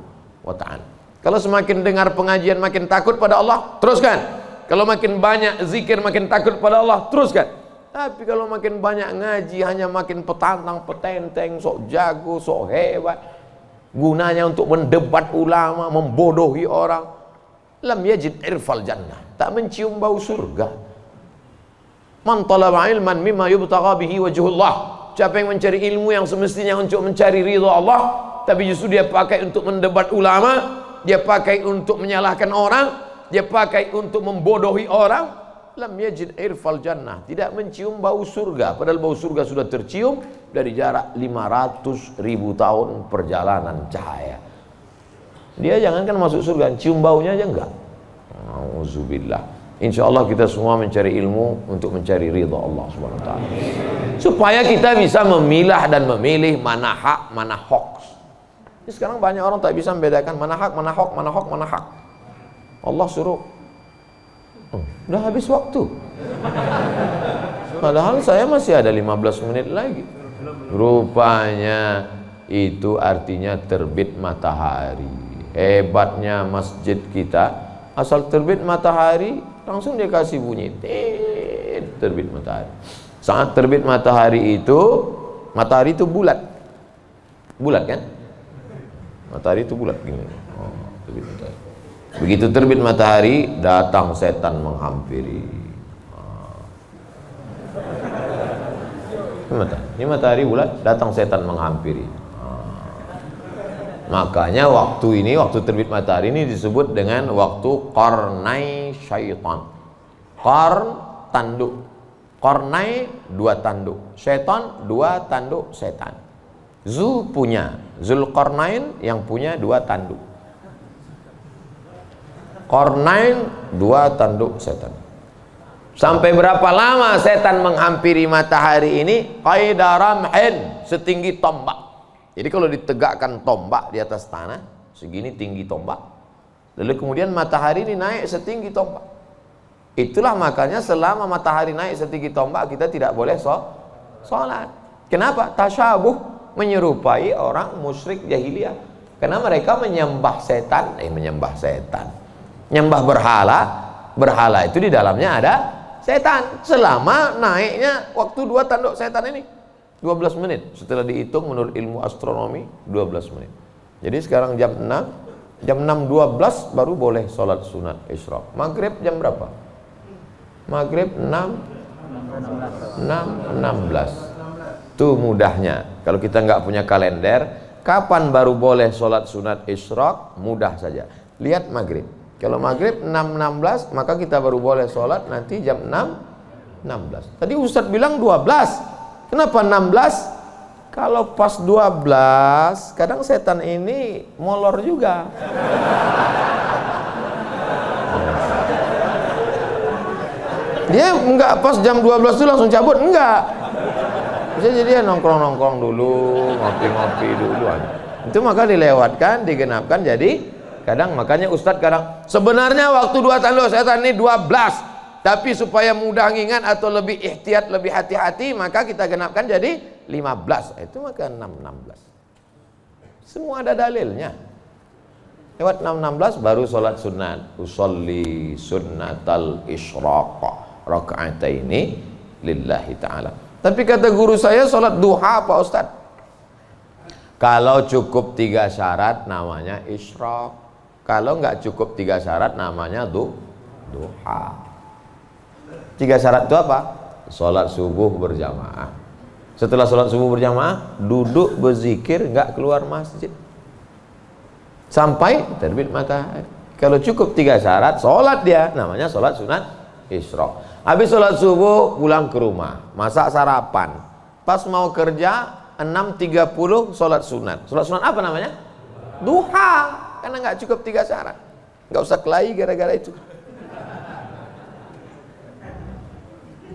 wa ta'ala. Kalau semakin dengar pengajian makin takut pada Allah, teruskan. Kalau makin banyak zikir makin takut pada Allah, teruskan. Tapi kalau makin banyak ngaji hanya makin petantang, petenteng, sok jago, sok hebat. Gunanya untuk mendebat ulama, membodohi orang. Lam yajid irfal jannah. Tak mencium bau surga. Man talaba ilman mimma yubtagha bihi wajhullah. Siapa yang mencari ilmu yang semestinya untuk mencari ridha Allah, tapi justru dia pakai untuk mendebat ulama, dia pakai untuk menyalahkan orang, dia pakai untuk membodohi orang, lam yajid irfal jannah, tidak mencium bau surga. Padahal bau surga sudah tercium dari jarak 500.000 tahun perjalanan cahaya. Dia jangankan masuk surga, cium baunya aja enggak. Auzubillah. Insyaallah kita semua mencari ilmu untuk mencari ridha Allah Subhanahu wa taala. Supaya kita bisa memilah dan memilih mana hak, mana hoax. Ini sekarang banyak orang tak bisa membedakan mana hak, mana hoax, mana hak. Allah suruh Udah habis waktu. Padahal saya masih ada 15 menit lagi. Rupanya itu artinya terbit matahari. Hebatnya masjid kita, asal terbit matahari langsung dia kasih bunyi terbit matahari. Saat terbit matahari itu bulat. Bulat kan? Matahari itu bulat gini. Terbit matahari. Begitu terbit matahari, datang setan menghampiri. Ini matahari bulat, datang setan menghampiri. Makanya waktu terbit matahari ini disebut dengan waktu qarnai syaitan. Qarn, tanduk. Qarnai, 2 tanduk. Syaitan, 2 tanduk setan. Zulqarnain yang punya 2 tanduk. Qarnain, 2 tanduk setan. Sampai berapa lama setan menghampiri matahari ini? Qaida ramhin, setinggi tombak. Jadi kalau ditegakkan tombak di atas tanah, segini tinggi tombak. Lalu kemudian matahari ini naik setinggi tombak. Itulah makanya selama matahari naik setinggi tombak, kita tidak boleh sholat. Kenapa? Tasyabuh, menyerupai orang musyrik jahiliyah. Karena mereka menyembah setan. Menyembah berhala. Berhala itu di dalamnya ada setan. Selama naiknya waktu 2 tanduk setan ini 12 menit. Setelah dihitung menurut ilmu astronomi 12 menit. Jadi sekarang jam 6, jam 6.12 baru boleh sholat sunat isyraq. Maghrib jam berapa? Maghrib 6.16. Tuh mudahnya. Kalau kita nggak punya kalender, kapan baru boleh sholat sunat isyraq? Mudah saja. Lihat maghrib. Kalau maghrib 6.16, maka kita baru boleh sholat nanti jam 6.16. Tadi Ustadz bilang 12. Kenapa 16? Kalau pas 12, kadang setan ini molor juga. Dia enggak pas jam 12 itu langsung cabut, enggak. Bisa jadi nongkrong-nongkrong dulu, ngopi-ngopi dulu aja. Itu maka dilewatkan, digenapkan. Jadi kadang makanya Ustadz kadang sebenarnya waktu 2 tanduk setan ini 12, tapi supaya mudah ngingat atau lebih ihtiyat, lebih hati-hati, maka kita genapkan jadi 15. Itu maka 6.16. Semua ada dalilnya. Lewat 6.16 baru sholat sunat. Usolli sunnatal isyraq raka'ataini lillahi ta'ala. Tapi kata guru saya sholat duha Pak Ustaz. Kalau cukup 3 syarat namanya isyraq. Kalau nggak cukup 3 syarat namanya duha. 3 syarat itu apa? Sholat subuh berjamaah. Setelah sholat subuh berjamaah, duduk berzikir, nggak keluar masjid sampai terbit matahari. Kalau cukup 3 syarat, sholat dia, namanya sholat sunat isyraq. Habis sholat subuh, pulang ke rumah, masak sarapan. Pas mau kerja, 6.30 sholat sunat. Sholat sunat apa namanya? Duha. Karena nggak cukup 3 syarat. Nggak usah kelahi gara-gara itu.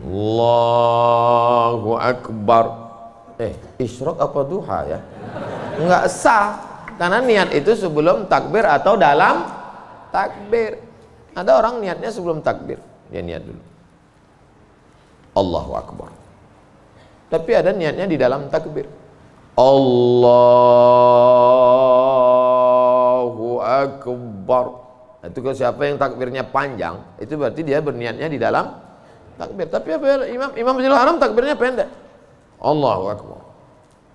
Allahu Akbar. Isyraq apa duha ya? Nggak sah. Karena niat itu sebelum takbir atau dalam takbir. Ada orang niatnya sebelum takbir. Dia niat dulu. Allahu Akbar. Tapi ada niatnya di dalam takbir. Allahu Akbar. Itu kalau siapa yang takbirnya panjang, itu berarti dia berniatnya di dalam takbir. Tapi apa Imam Masjidil Haram takbirnya pendek. Allahu Akbar.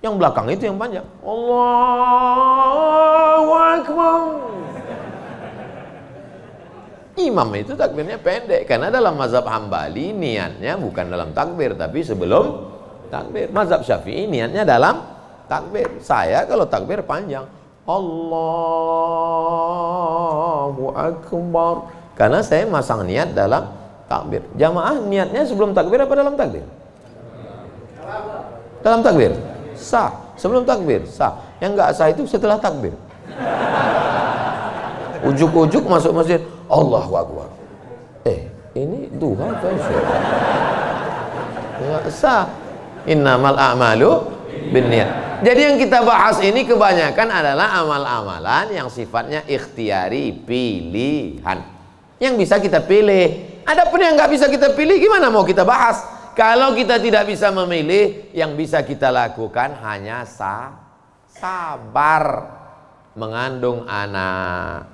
Yang belakang itu yang panjang. Allahu Akbar. Imam itu takbirnya pendek karena dalam mazhab Hambali niatnya bukan dalam takbir tapi sebelum takbir. Mazhab Syafi'i niatnya dalam takbir. Saya kalau takbir panjang. Allahu Akbar. Karena saya masang niat dalam takbir. Jamaah niatnya sebelum takbir apa dalam takbir? Dalam takbir. Sah. Sebelum takbir sah. Yang enggak sah itu setelah takbir. Ujuk-ujuk masuk masjid, Allahu Akbar. Ini duha atau isyraq? Enggak sah. Innamal a'malu binniyat. Jadi yang kita bahas ini kebanyakan adalah amal-amalan yang sifatnya ikhtiari, pilihan. Yang bisa kita pilih. Adapun yang nggak bisa kita pilih, gimana mau kita bahas? Kalau kita tidak bisa memilih, yang bisa kita lakukan hanya sabar mengandung anak.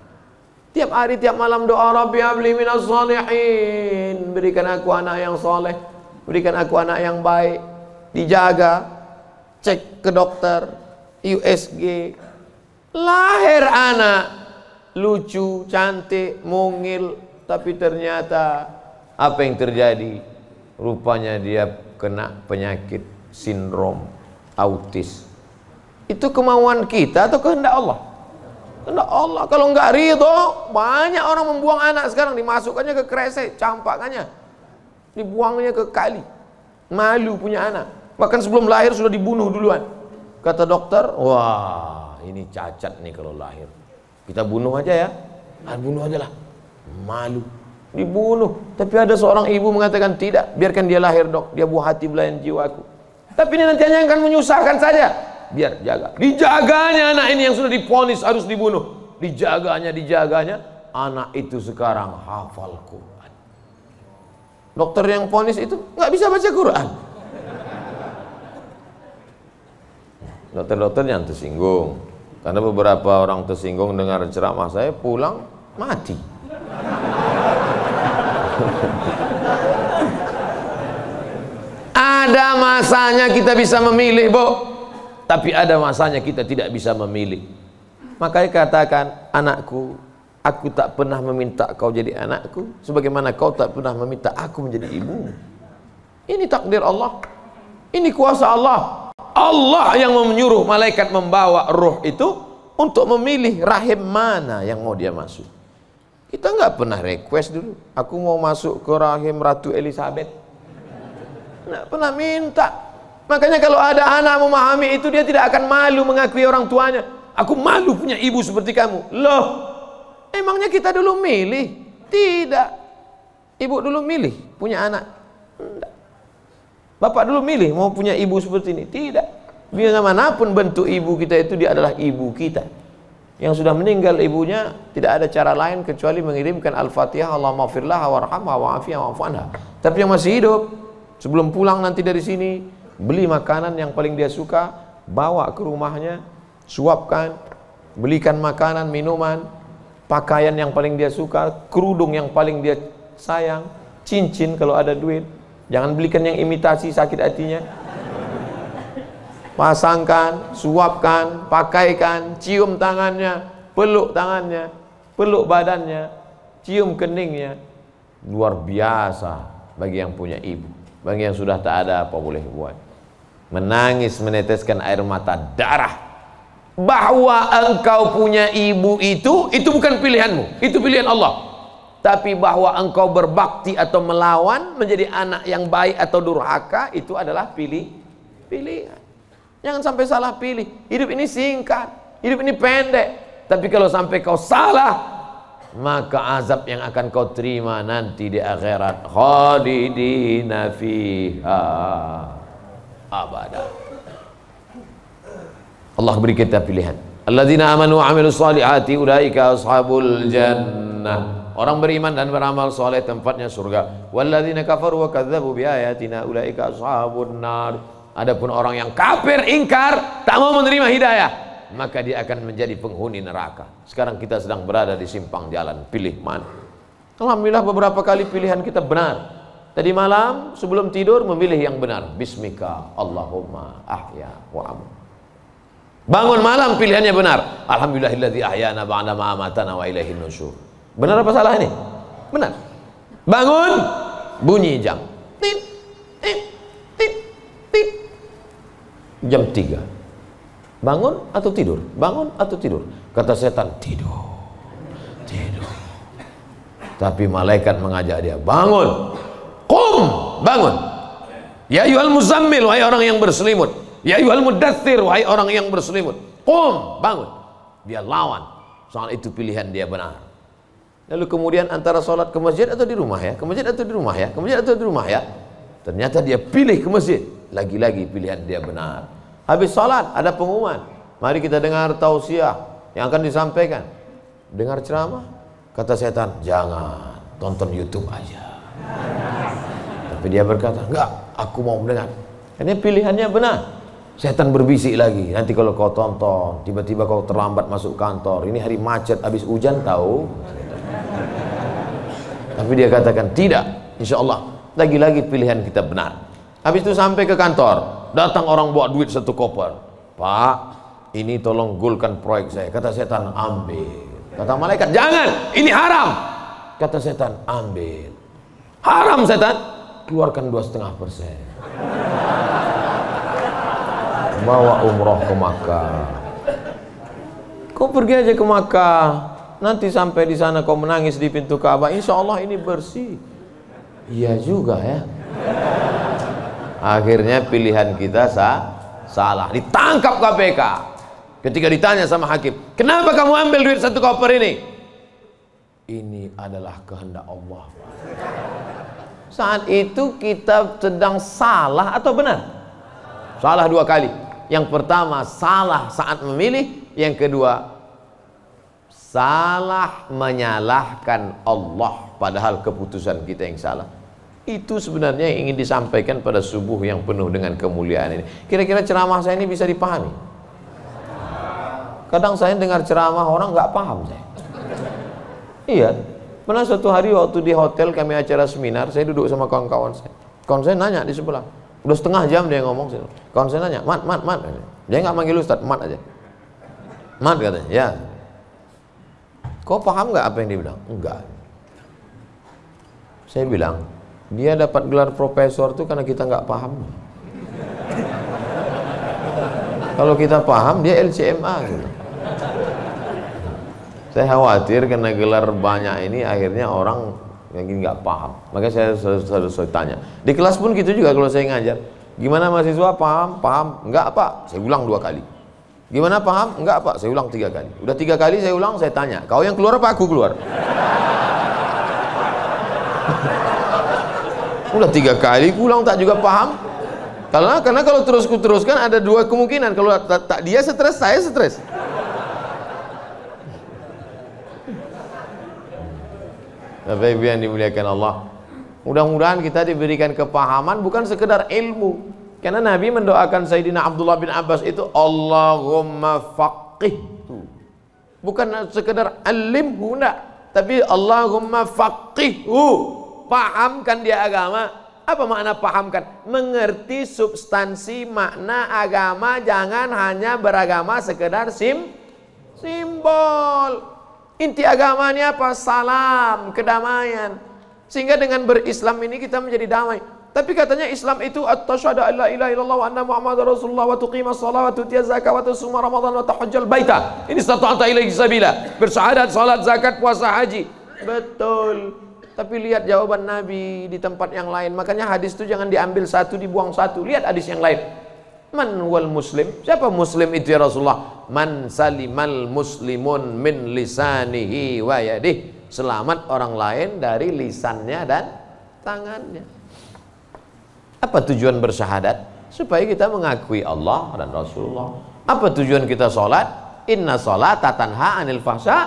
Tiap hari, tiap malam doa, Rabbi habli minas shalihin, berikan aku anak yang soleh, berikan aku anak yang baik. Dijaga, cek ke dokter, USG, lahir anak lucu, cantik, mungil, tapi ternyata apa yang terjadi? Rupanya dia kena penyakit sindrom autis. Itu kemauan kita atau kehendak Allah? Kehendak Allah. Kalau nggak ridho, banyak orang membuang anak sekarang, dimasukkannya ke kresek, campakannya, dibuangnya ke kali. Malu punya anak. Bahkan sebelum lahir sudah dibunuh duluan. Kata dokter, wah ini cacat nih kalau lahir. Kita bunuh aja ya. Bunuh aja lah. Malu. Dibunuh. Tapi ada seorang ibu mengatakan, tidak, biarkan dia lahir dok, dia buah hati belayan jiwaku. Tapi ini nanti hanya akan menyusahkan saja. Biar jaga. Dijaganya anak ini yang sudah divonis harus dibunuh. Dijaganya, anak itu sekarang hafal Quran. Dokter yang vonis itu nggak bisa baca Quran. Dokter-dokter yang tersinggung, karena beberapa orang tersinggung dengar ceramah saya, pulang mati. Ada masanya kita bisa memilih, Bu, tapi ada masanya kita tidak bisa memilih. Makanya katakan, anakku, aku tak pernah meminta kau jadi anakku, sebagaimana kau tak pernah meminta aku menjadi ibumu. Ini takdir Allah, ini kuasa Allah. Allah yang menyuruh malaikat membawa ruh itu untuk memilih rahim mana yang mau dia masuk. Kita nggak pernah request dulu, aku mau masuk ke rahim Ratu Elizabeth. Nggak pernah minta. Makanya kalau ada anak memahami itu, dia tidak akan malu mengakui orang tuanya. Aku malu punya ibu seperti kamu. Loh, emangnya kita dulu milih? Tidak. Ibu dulu milih punya anak? Tidak. Bapak dulu milih mau punya ibu seperti ini? Tidak. Bagaimanapun bentuk ibu kita itu, dia adalah ibu kita. Yang sudah meninggal ibunya, tidak ada cara lain kecuali mengirimkan Al-Fatihah, Allahumma firlaha warhamha wa'afiyah wa'fu anha. Tapi yang masih hidup, sebelum pulang nanti dari sini, beli makanan yang paling dia suka, bawa ke rumahnya, suapkan, belikan makanan, minuman, pakaian yang paling dia suka, kerudung yang paling dia sayang, cincin kalau ada duit. Jangan belikan yang imitasi, sakit hatinya. Pasangkan, suapkan, pakaikan, cium tangannya, peluk badannya, cium keningnya. Luar biasa bagi yang punya ibu. Bagi yang sudah tak ada, apa boleh buat? Menangis, meneteskan air mata darah. Bahwa engkau punya ibu itu bukan pilihanmu, itu pilihan Allah. Tapi bahwa engkau berbakti atau melawan, menjadi anak yang baik atau durhaka, itu adalah pilihan. Jangan sampai salah pilih. Hidup ini singkat, hidup ini pendek. Tapi kalau sampai kau salah, maka azab yang akan kau terima nanti di akhirat, khalidina fiha abada. Allah beri kita pilihan. Alladzina amanu wa amilus solihati ulaika ashabul jannah. Orang beriman dan beramal soleh tempatnya surga. Walladzina kafaru wa kadzdzabu biayatina ulaika ashabun nar. Adapun orang yang kafir, ingkar, tak mau menerima hidayah, maka dia akan menjadi penghuni neraka. Sekarang kita sedang berada di simpang jalan, pilih mana? Alhamdulillah beberapa kali pilihan kita benar. Tadi malam sebelum tidur memilih yang benar. Bismika Allahumma ahya wa amut. Bangun malam pilihannya benar. Alhamdulillahilladzi ahyana ba'da ma amatana wa ilaihin nusyur. Benar apa salah ini? Benar. Bangun, bunyi jam. Tit, tit, tit, tit. Jam 3. Bangun atau tidur? Bangun atau tidur? Kata setan, tidur. Tidur. Tapi malaikat mengajak dia, bangun. Qum, bangun. Ya ayyuhal muzammil, wahai orang yang berselimut. Ya ayyuhal mudaththir, wahai orang yang berselimut. Qum, bangun. Dia lawan. Soal itu pilihan dia benar. Lalu kemudian antara sholat ke masjid atau di rumah ya, ke masjid atau di rumah ya, ke masjid atau di rumah ya. Ternyata dia pilih ke masjid. Lagi-lagi pilihan dia benar. Habis sholat ada pengumuman. Mari kita dengar tausiah yang akan disampaikan. Dengar ceramah. Kata setan, jangan, tonton YouTube aja. Tapi dia berkata, enggak, aku mau mendengar. Karena pilihannya benar. Setan berbisik lagi, nanti kalau kau tonton, tiba-tiba kau terlambat masuk kantor, ini hari macet, habis hujan tahu. Tapi dia katakan, tidak, insya Allah, lagi-lagi pilihan kita benar. Habis itu sampai ke kantor, datang orang bawa duit 1 koper. Pak, ini tolong golkan proyek saya. Kata setan, ambil. Kata malaikat, jangan, ini haram. Kata setan, ambil. Haram setan, keluarkan 2,5%. Bawa umroh ke Makkah. Kau pergi aja ke Makkah, nanti sampai di sana kau menangis di pintu Ka'bah, insya Allah ini bersih. Iya juga ya. Akhirnya pilihan kita salah. Ditangkap KPK. Ketika ditanya sama hakim, kenapa kamu ambil duit 1 koper ini? Ini adalah kehendak Allah. Saat itu kita sedang salah atau benar? Salah 2 kali. Yang pertama salah saat memilih, yang kedua salah menyalahkan Allah padahal keputusan kita yang salah. Itu sebenarnya yang ingin disampaikan pada subuh yang penuh dengan kemuliaan ini. Kira-kira ceramah saya ini bisa dipahami? Kadang saya dengar ceramah orang nggak paham saya. Iya, pernah suatu hari waktu di hotel kami acara seminar, saya duduk sama kawan-kawan saya. Kawan saya nanya di sebelah, udah setengah jam dia ngomong. Kawan saya nanya, mat. Dia nggak manggil Ustadz, mat aja. Mat katanya, ya. Kau paham nggak apa yang dia bilang? Enggak. Saya bilang, dia dapat gelar profesor tuh karena kita nggak paham. Kalau kita paham, dia LCMA gitu. Saya khawatir karena gelar banyak ini akhirnya orang yang nggak paham. Makanya saya selalu tanya. Di kelas pun gitu juga kalau saya ngajar. Gimana mahasiswa paham? Paham? Enggak Pak. Saya ulang 2 kali. Gimana paham? Enggak Pak. Saya ulang 3 kali. Udah 3 kali saya ulang, saya tanya. Kau yang keluar apa aku keluar? Udah 3 kali ulang tak juga paham. Karena kalau teruskan ada 2 kemungkinan. Kalau tak dia stres, saya stres. Bapak Ibu yang dimuliakan Allah, mudah-mudahan kita diberikan kepahaman bukan sekedar ilmu. Karena Nabi mendoakan Sayyidina Abdullah bin Abbas itu Allahumma faqihhu, bukan sekedar alimhu, enggak, tapi Allahumma faqihhu, pahamkan dia agama. Apa makna pahamkan? Mengerti substansi makna agama, jangan hanya beragama sekedar simbol. Inti agama ini apa? Salam, kedamaian. Sehingga dengan berislam ini kita menjadi damai. Tapi katanya Islam itu at-tasyhadu an la ilaha illallah wa anna muhammadar rasulullah wa tuqimas shalah wa tutiyaz zakat wa tasuma ramadan wa tahajjal baita. Ini stata'ta ilaihi sabila. Bersyahadat, salat, zakat, puasa, haji. Betul. Tapi lihat jawaban Nabi di tempat yang lain. Makanya hadis itu jangan diambil satu, dibuang satu. Lihat hadis yang lain. Man wal muslim? Siapa muslim itu ya Rasulullah? Man salimal muslimun min lisanihi wa yadih. Selamat orang lain dari lisannya dan tangannya. Apa tujuan bersyahadat? Supaya kita mengakui Allah dan Rasulullah. Apa tujuan kita sholat? Inna sholata tanha anil fahsya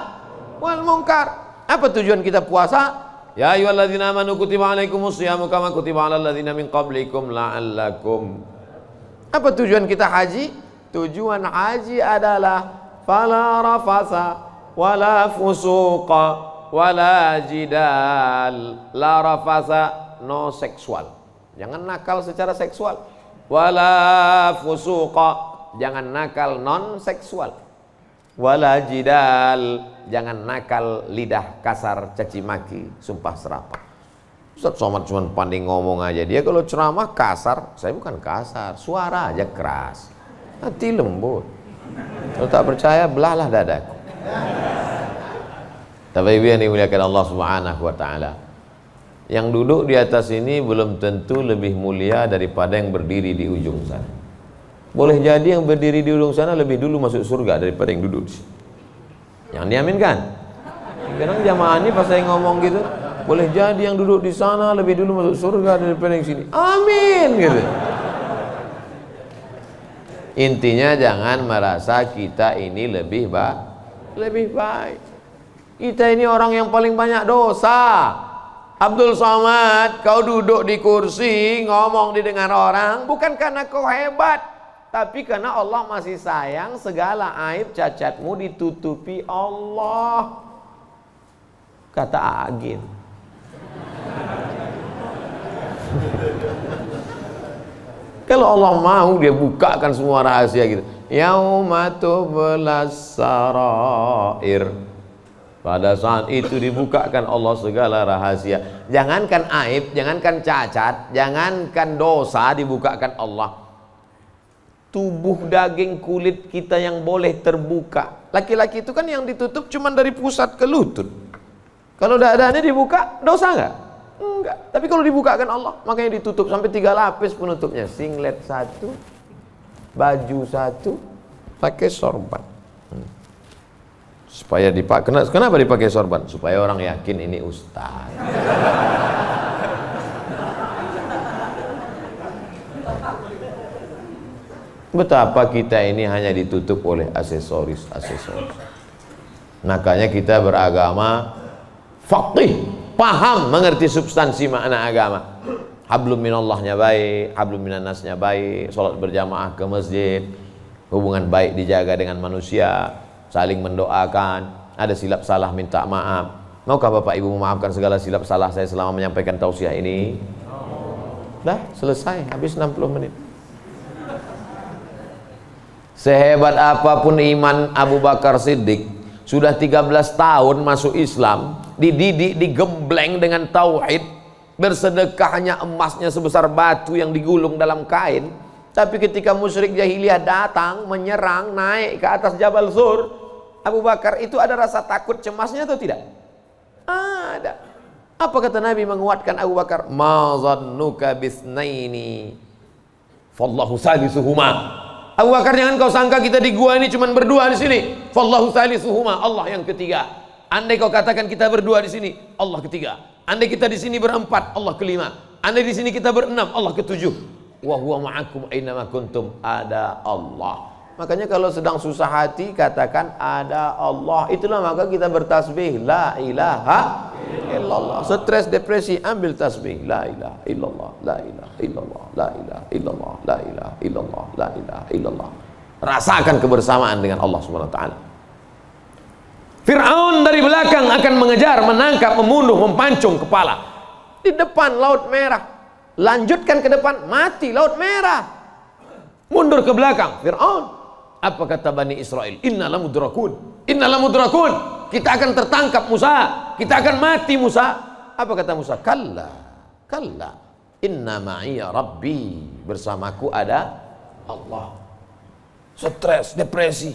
wal munkar. Apa tujuan kita puasa? Ya ayyuhalladzina amanu kutiba alaikumus syiyamu kama kutiba alal ladzina min qablikum la'allakum. Apa tujuan kita haji? Tujuan haji adalah fala rafasa wala fusuqa wala jidal. La rafasa, no seksual, jangan nakal secara seksual. Wala fusuqa, jangan nakal non seksual. Wala jidal, jangan nakal lidah kasar, caci maki, sumpah serapah. Ustaz Somad cuma pandai ngomong aja. Dia kalau ceramah kasar, saya bukan kasar, suara aja keras, hati lembut. Kalau tak percaya, belahlah dadaku. Tapi Ibu yang dimuliakan Allah Subhanahu wa Ta'ala, yang duduk di atas ini belum tentu lebih mulia daripada yang berdiri di ujung sana. Boleh jadi yang berdiri di ujung sana lebih dulu masuk surga daripada yang duduk di sini. Yang diaminkan. Kadang jamaah ini pas saya ngomong gitu, boleh jadi yang duduk di sana lebih dulu masuk surga daripada yang sini. Amin gitu. Intinya jangan merasa kita ini lebih baik. Kita ini orang yang paling banyak dosa. Abdul Somad, kau duduk di kursi, ngomong didengar orang, bukan karena kau hebat, tapi karena Allah masih sayang, segala aib cacatmu ditutupi Allah. Kata Agin. Kalau Allah mau, dia bukakan semua rahasia gitu. Yauma tublas sarair. Pada saat itu dibukakan Allah segala rahasia. Jangankan aib, jangankan cacat, jangankan dosa, dibukakan Allah. Tubuh, daging, kulit kita yang boleh terbuka. Laki-laki itu kan yang ditutup cuma dari pusat ke lutut. Kalau dadanya dibuka, dosa nggak? Enggak. Tapi kalau dibukakan Allah, makanya ditutup sampai 3 lapis penutupnya. Singlet 1, baju 1, pakai sorban. Supaya dipakai. Kenapa dipakai sorban? Supaya orang yakin ini ustaz. Betapa kita ini hanya ditutup oleh aksesoris. Makanya kita beragama faqih, paham, mengerti substansi makna agama. Hablum minallahnya baik, hablum minannasnya baik, sholat berjamaah ke masjid, hubungan baik dijaga dengan manusia, saling mendoakan, ada silap salah minta maaf. Maukah Bapak Ibu memaafkan segala silap salah saya selama menyampaikan tausiah ini? Dah selesai, habis 60 menit. Sehebat apapun iman Abu Bakar Siddiq, sudah 13 tahun masuk Islam, dididik, digembleng dengan tauhid, bersedekahnya emasnya sebesar batu yang digulung dalam kain. Tapi ketika musyrik jahiliyah datang, menyerang, naik ke atas Jabal Zur, Abu Bakar itu ada rasa takut, cemasnya atau tidak? Ada. Apa kata Nabi menguatkan Abu Bakar? Ma zannuka bisnaini fallahu salisuhuma. Abu Bakar, jangan kau sangka kita di gua ini cuma berdua di sini. Fallahu salisuhuma, Allah yang ketiga. Andai kau katakan kita berdua di sini, Allah ketiga. Andai kita di sini berempat, Allah kelima. Andai di sini kita berenam, Allah ketujuh. Wa huwa ma'akum ainama kuntum, ada Allah. Makanya kalau sedang susah hati, katakan ada Allah. Itulah maka kita bertasbih la ilaha illallah. Stres, depresi, ambil tasbih la ilaha illallah, la ilaha illallah, la ilaha illallah, la ilaha illallah, la ilaha illallah. Rasakan kebersamaan dengan Allah Subhanahu wa taala. Fir'aun dari belakang akan mengejar, menangkap, membunuh, mempancung kepala. Di depan Laut Merah. Lanjutkan ke depan, mati Laut Merah. Mundur ke belakang, Fir'aun. Apa kata Bani Israel? Inna lamudrakun, inna lamudrakun. Kita akan tertangkap Musa, kita akan mati Musa. Apa kata Musa? Kalla, kalla, inna ma'iya rabbi, bersamaku ada Allah. Stres, depresi,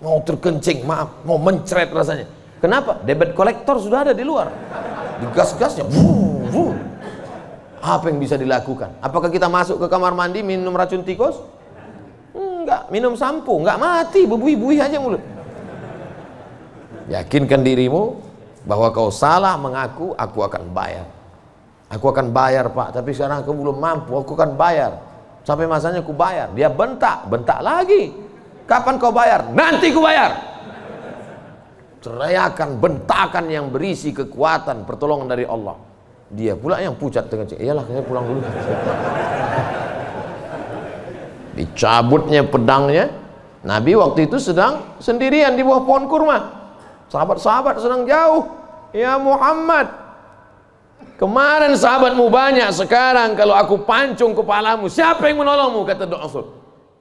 mau terkencing, maaf, mau mencret rasanya. Kenapa? Debit kolektor sudah ada di luar, digas-gasnya. Apa yang bisa dilakukan? Apakah kita masuk ke kamar mandi minum racun tikus? Enggak, minum sampo, enggak mati, bebui-bui aja mulut. Yakinkan dirimu bahwa kau salah mengaku, aku akan bayar. Aku akan bayar Pak, tapi sekarang aku belum mampu, aku akan bayar. Sampai masanya aku bayar. Dia bentak, bentak lagi. Kapan kau bayar? Nanti ku bayar. Teriakan, bentakan yang berisi kekuatan, pertolongan dari Allah. Dia pula yang pucat dengan cik. Iyalah, saya pulang dulu. Dicabutnya pedangnya. Nabi waktu itu sedang sendirian di bawah pohon kurma. Sahabat-sahabat sedang jauh. Ya Muhammad, kemarin sahabatmu banyak, sekarang kalau aku pancung kepalamu, siapa yang menolongmu? Kata Rasul.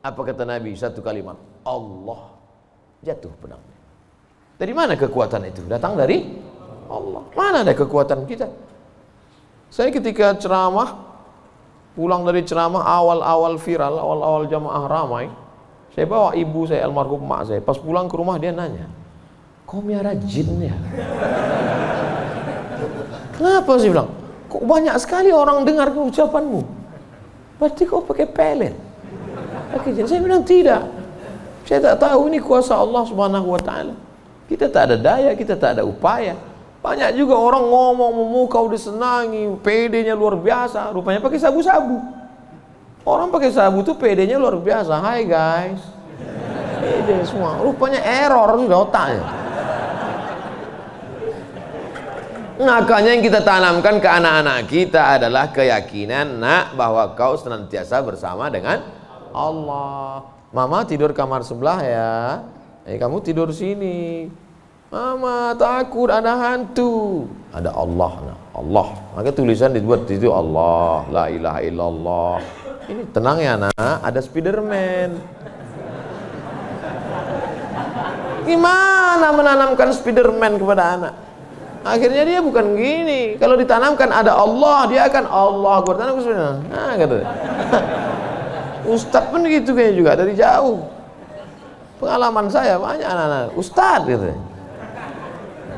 Apa kata Nabi? Satu kalimat, Allah. Jatuh pedangnya. Dari mana kekuatan itu? Datang dari Allah. Mana ada kekuatan kita? Saya ketika ceramah, pulang dari ceramah awal-awal viral, awal-awal jamaah ramai, saya bawa ibu saya, almarhum mak saya. Pas pulang ke rumah dia nanya, kau miara jin ya? Kenapa sih bilang? Kok banyak sekali orang dengar ucapanmu? Berarti kau pakai pelet? Pakai jin? Saya bilang tidak. Saya tak tahu, ini kuasa Allah Subhanahu wa taala. Kita tak ada daya, kita tak ada upaya. Banyak juga orang ngomong memukau disenangi, PD-nya luar biasa, rupanya pakai sabu-sabu. Orang pakai sabu tuh PD-nya luar biasa. Hai guys, PD semua, rupanya error sudah otaknya. Makanya yang kita tanamkan ke anak-anak kita adalah keyakinan, nak, bahwa kau senantiasa bersama dengan Allah. Mama tidur kamar sebelah ya, kamu tidur sini. Mama takut ada hantu. Ada Allah, nak. Allah. Maka tulisan dibuat di situ Allah, la ilaha illallah. Ini tenang ya nak, ada Spiderman. Gimana menanamkan Spiderman kepada anak? Akhirnya dia bukan gini. Kalau ditanamkan ada Allah, dia akan Allah. Bertanam Spiderman. Nah, kata. Ustadz pun gitu kayaknya juga dari jauh. Pengalaman saya banyak anak-anak Ustadz gitu.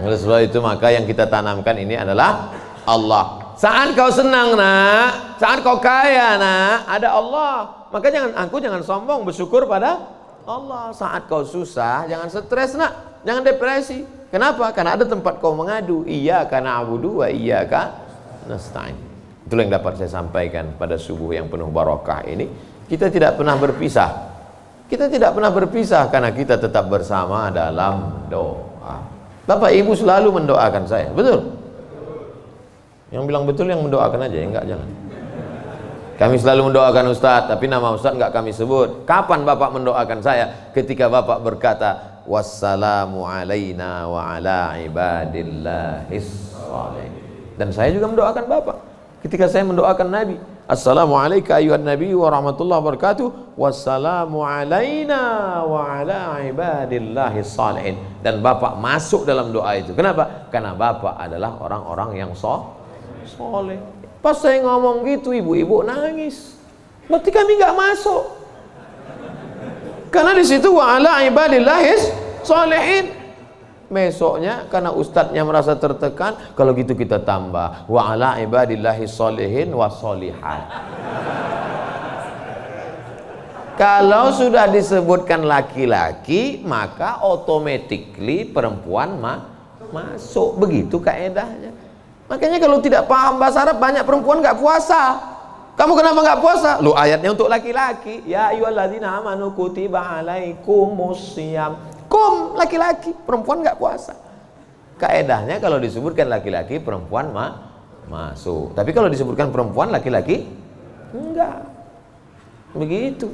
Oleh sebab itu maka yang kita tanamkan ini adalah Allah. Saat kau senang nak, saat kau kaya nak, ada Allah. Maka jangan sombong, bersyukur pada Allah. Saat kau susah, jangan stres nak, jangan depresi. Kenapa? Karena ada tempat kau mengadu. Iyyaka na'budu wa iyyaka nasta'in. Itulah yang dapat saya sampaikan pada subuh yang penuh barakah ini. Kita tidak pernah berpisah. Kita tidak pernah berpisah karena kita tetap bersama dalam doa. Bapak Ibu selalu mendoakan saya, betul? Yang bilang betul yang mendoakan aja, enggak jangan. Kami selalu mendoakan Ustadz, tapi nama Ustadz enggak kami sebut. Kapan Bapak mendoakan saya? Ketika Bapak berkata, wassalamu alaina wa ala ibadillahis shalihin. Dan saya juga mendoakan Bapak. Ketika saya mendoakan Nabi, assalamualaikum ayuhan nabi wa rahmatullahi wabarakatuh, wassalamu alaina wa ala ibadillahis shalihin. Dan Bapak masuk dalam doa itu. Kenapa? Karena Bapak adalah orang-orang yang soleh. Pas saya ngomong gitu, ibu-ibu nangis. Berarti kami nggak masuk. Karena di situ wa ala ibadillahis shalihin. Besoknya karena ustadznya merasa tertekan, kalau gitu kita tambah wa ala ibadillahis shalihin wa sholihat. Kalau sudah disebutkan laki-laki, maka automatically perempuan masuk. Begitu kaedahnya. Makanya kalau tidak paham bahasa Arab, banyak perempuan nggak puasa. Kamu kenapa nggak puasa? Lu ayatnya untuk laki-laki. Ya ayyuhalladzina amanu kutiba alaikumus syiyam. Laki-laki, perempuan nggak puasa. Kaedahnya kalau disebutkan laki-laki, perempuan masuk. Tapi kalau disebutkan perempuan, laki-laki enggak. Begitu.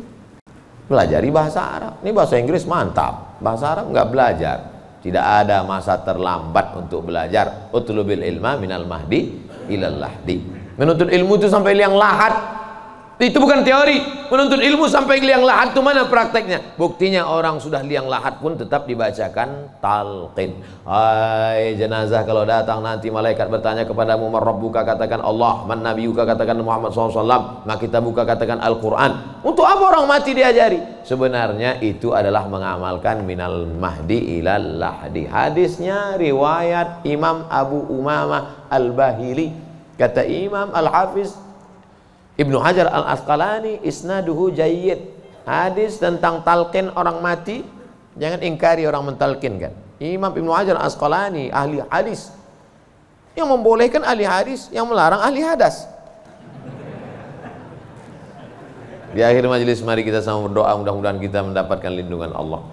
Pelajari bahasa Arab. Ini bahasa Inggris mantap. Bahasa Arab nggak belajar. Tidak ada masa terlambat untuk belajar. Utlubil ilma minal mahdi ilal lahdi. Menuntut ilmu itu sampai liang lahat. Itu bukan teori. Menuntut ilmu sampai liang lahat itu mana prakteknya? Buktinya orang sudah liang lahat pun tetap dibacakan talqin. Hai jenazah, kalau datang nanti malaikat bertanya kepadamu, man rabbuka, katakan Allah, man nabiyuka, katakan Muhammad SAW, maka kita buka katakan Al-Quran. Untuk apa orang mati diajari? Sebenarnya itu adalah mengamalkan minal mahdi ilal lahdi. Hadisnya riwayat Imam Abu Umamah Al-Bahili. Kata Imam Al-Hafiz Ibnu Hajar Al-Asqalani, isnaduhu jayyid. Hadis tentang talqin orang mati, jangan ingkari orang mentalkinkan. Imam Ibnu Hajar Al-Asqalani, ahli hadis, yang membolehkan ahli hadis, yang melarang ahli hadas. Di akhir majelis mari kita sama berdoa, mudah-mudahan kita mendapatkan lindungan Allah.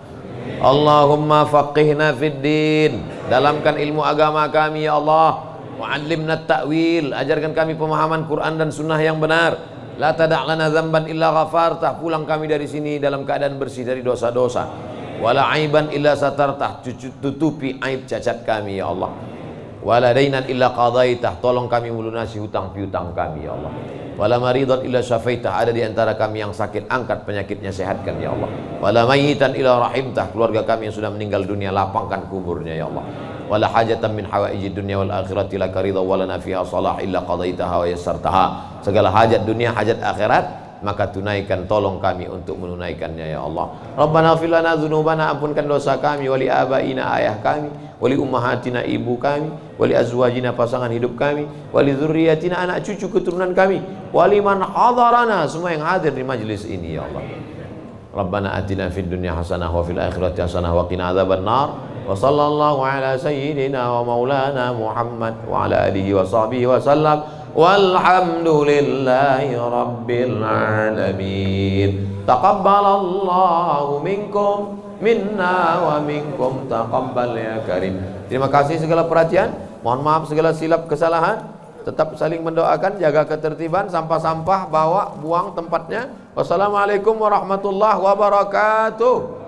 Allahumma faqihna fid din, dalamkan ilmu agama kami ya Allah. Wa'allimna ta'wil, ajarkan kami pemahaman Quran dan sunnah yang benar. La tada' lana dzamban illa ghafartah, pulang kami dari sini dalam keadaan bersih dari dosa-dosa. Wala aiban illa satartah, tutupi aib cacat kami ya Allah. Wala dainan illa qadaitah, tolong kami melunasi hutang piutang kami ya Allah. Wala maridan illa syafaitah, ada di antara kami yang sakit, angkat penyakitnya, sehatkan ya Allah. Wala mayyitan illa rahimtah, keluarga kami yang sudah meninggal dunia, lapangkan kuburnya ya Allah. Wala hajatan min hawaijid dunya wal akhirati laka ridha wa lana fiha salah illa qadaitaha wa yassartaha. Segala hajat dunia, hajat akhirat, maka tunaikan, tolong kami untuk menunaikannya ya Allah. Rabbana ighfir lana dzunubana, ampunkan dosa kami, wali abaina, ayah kami, wali ummahatina, ibu kami, wali azwajina, pasangan hidup kami, wali dzurriyyatina, anak cucu keturunan kami, wali man hadarana, semua yang hadir di majlis ini ya Allah. Rabbana atina fid dunya hasanah wa fil akhirati hasanah wa qina adzabannar. Wa sallallahu ala sayyidina wa maulana Muhammad wa ala alihi wa sahbihi wa sallam. Walhamdulillahi rabbil alamin. Taqabbalallahu minkum minna wa minkum taqabbal ya karim. Terima kasih segala perhatian. Mohon maaf segala silap kesalahan. Tetap saling mendoakan, jaga ketertiban, sampah-sampah bawa, buang tempatnya. Wassalamualaikum warahmatullahi wabarakatuh.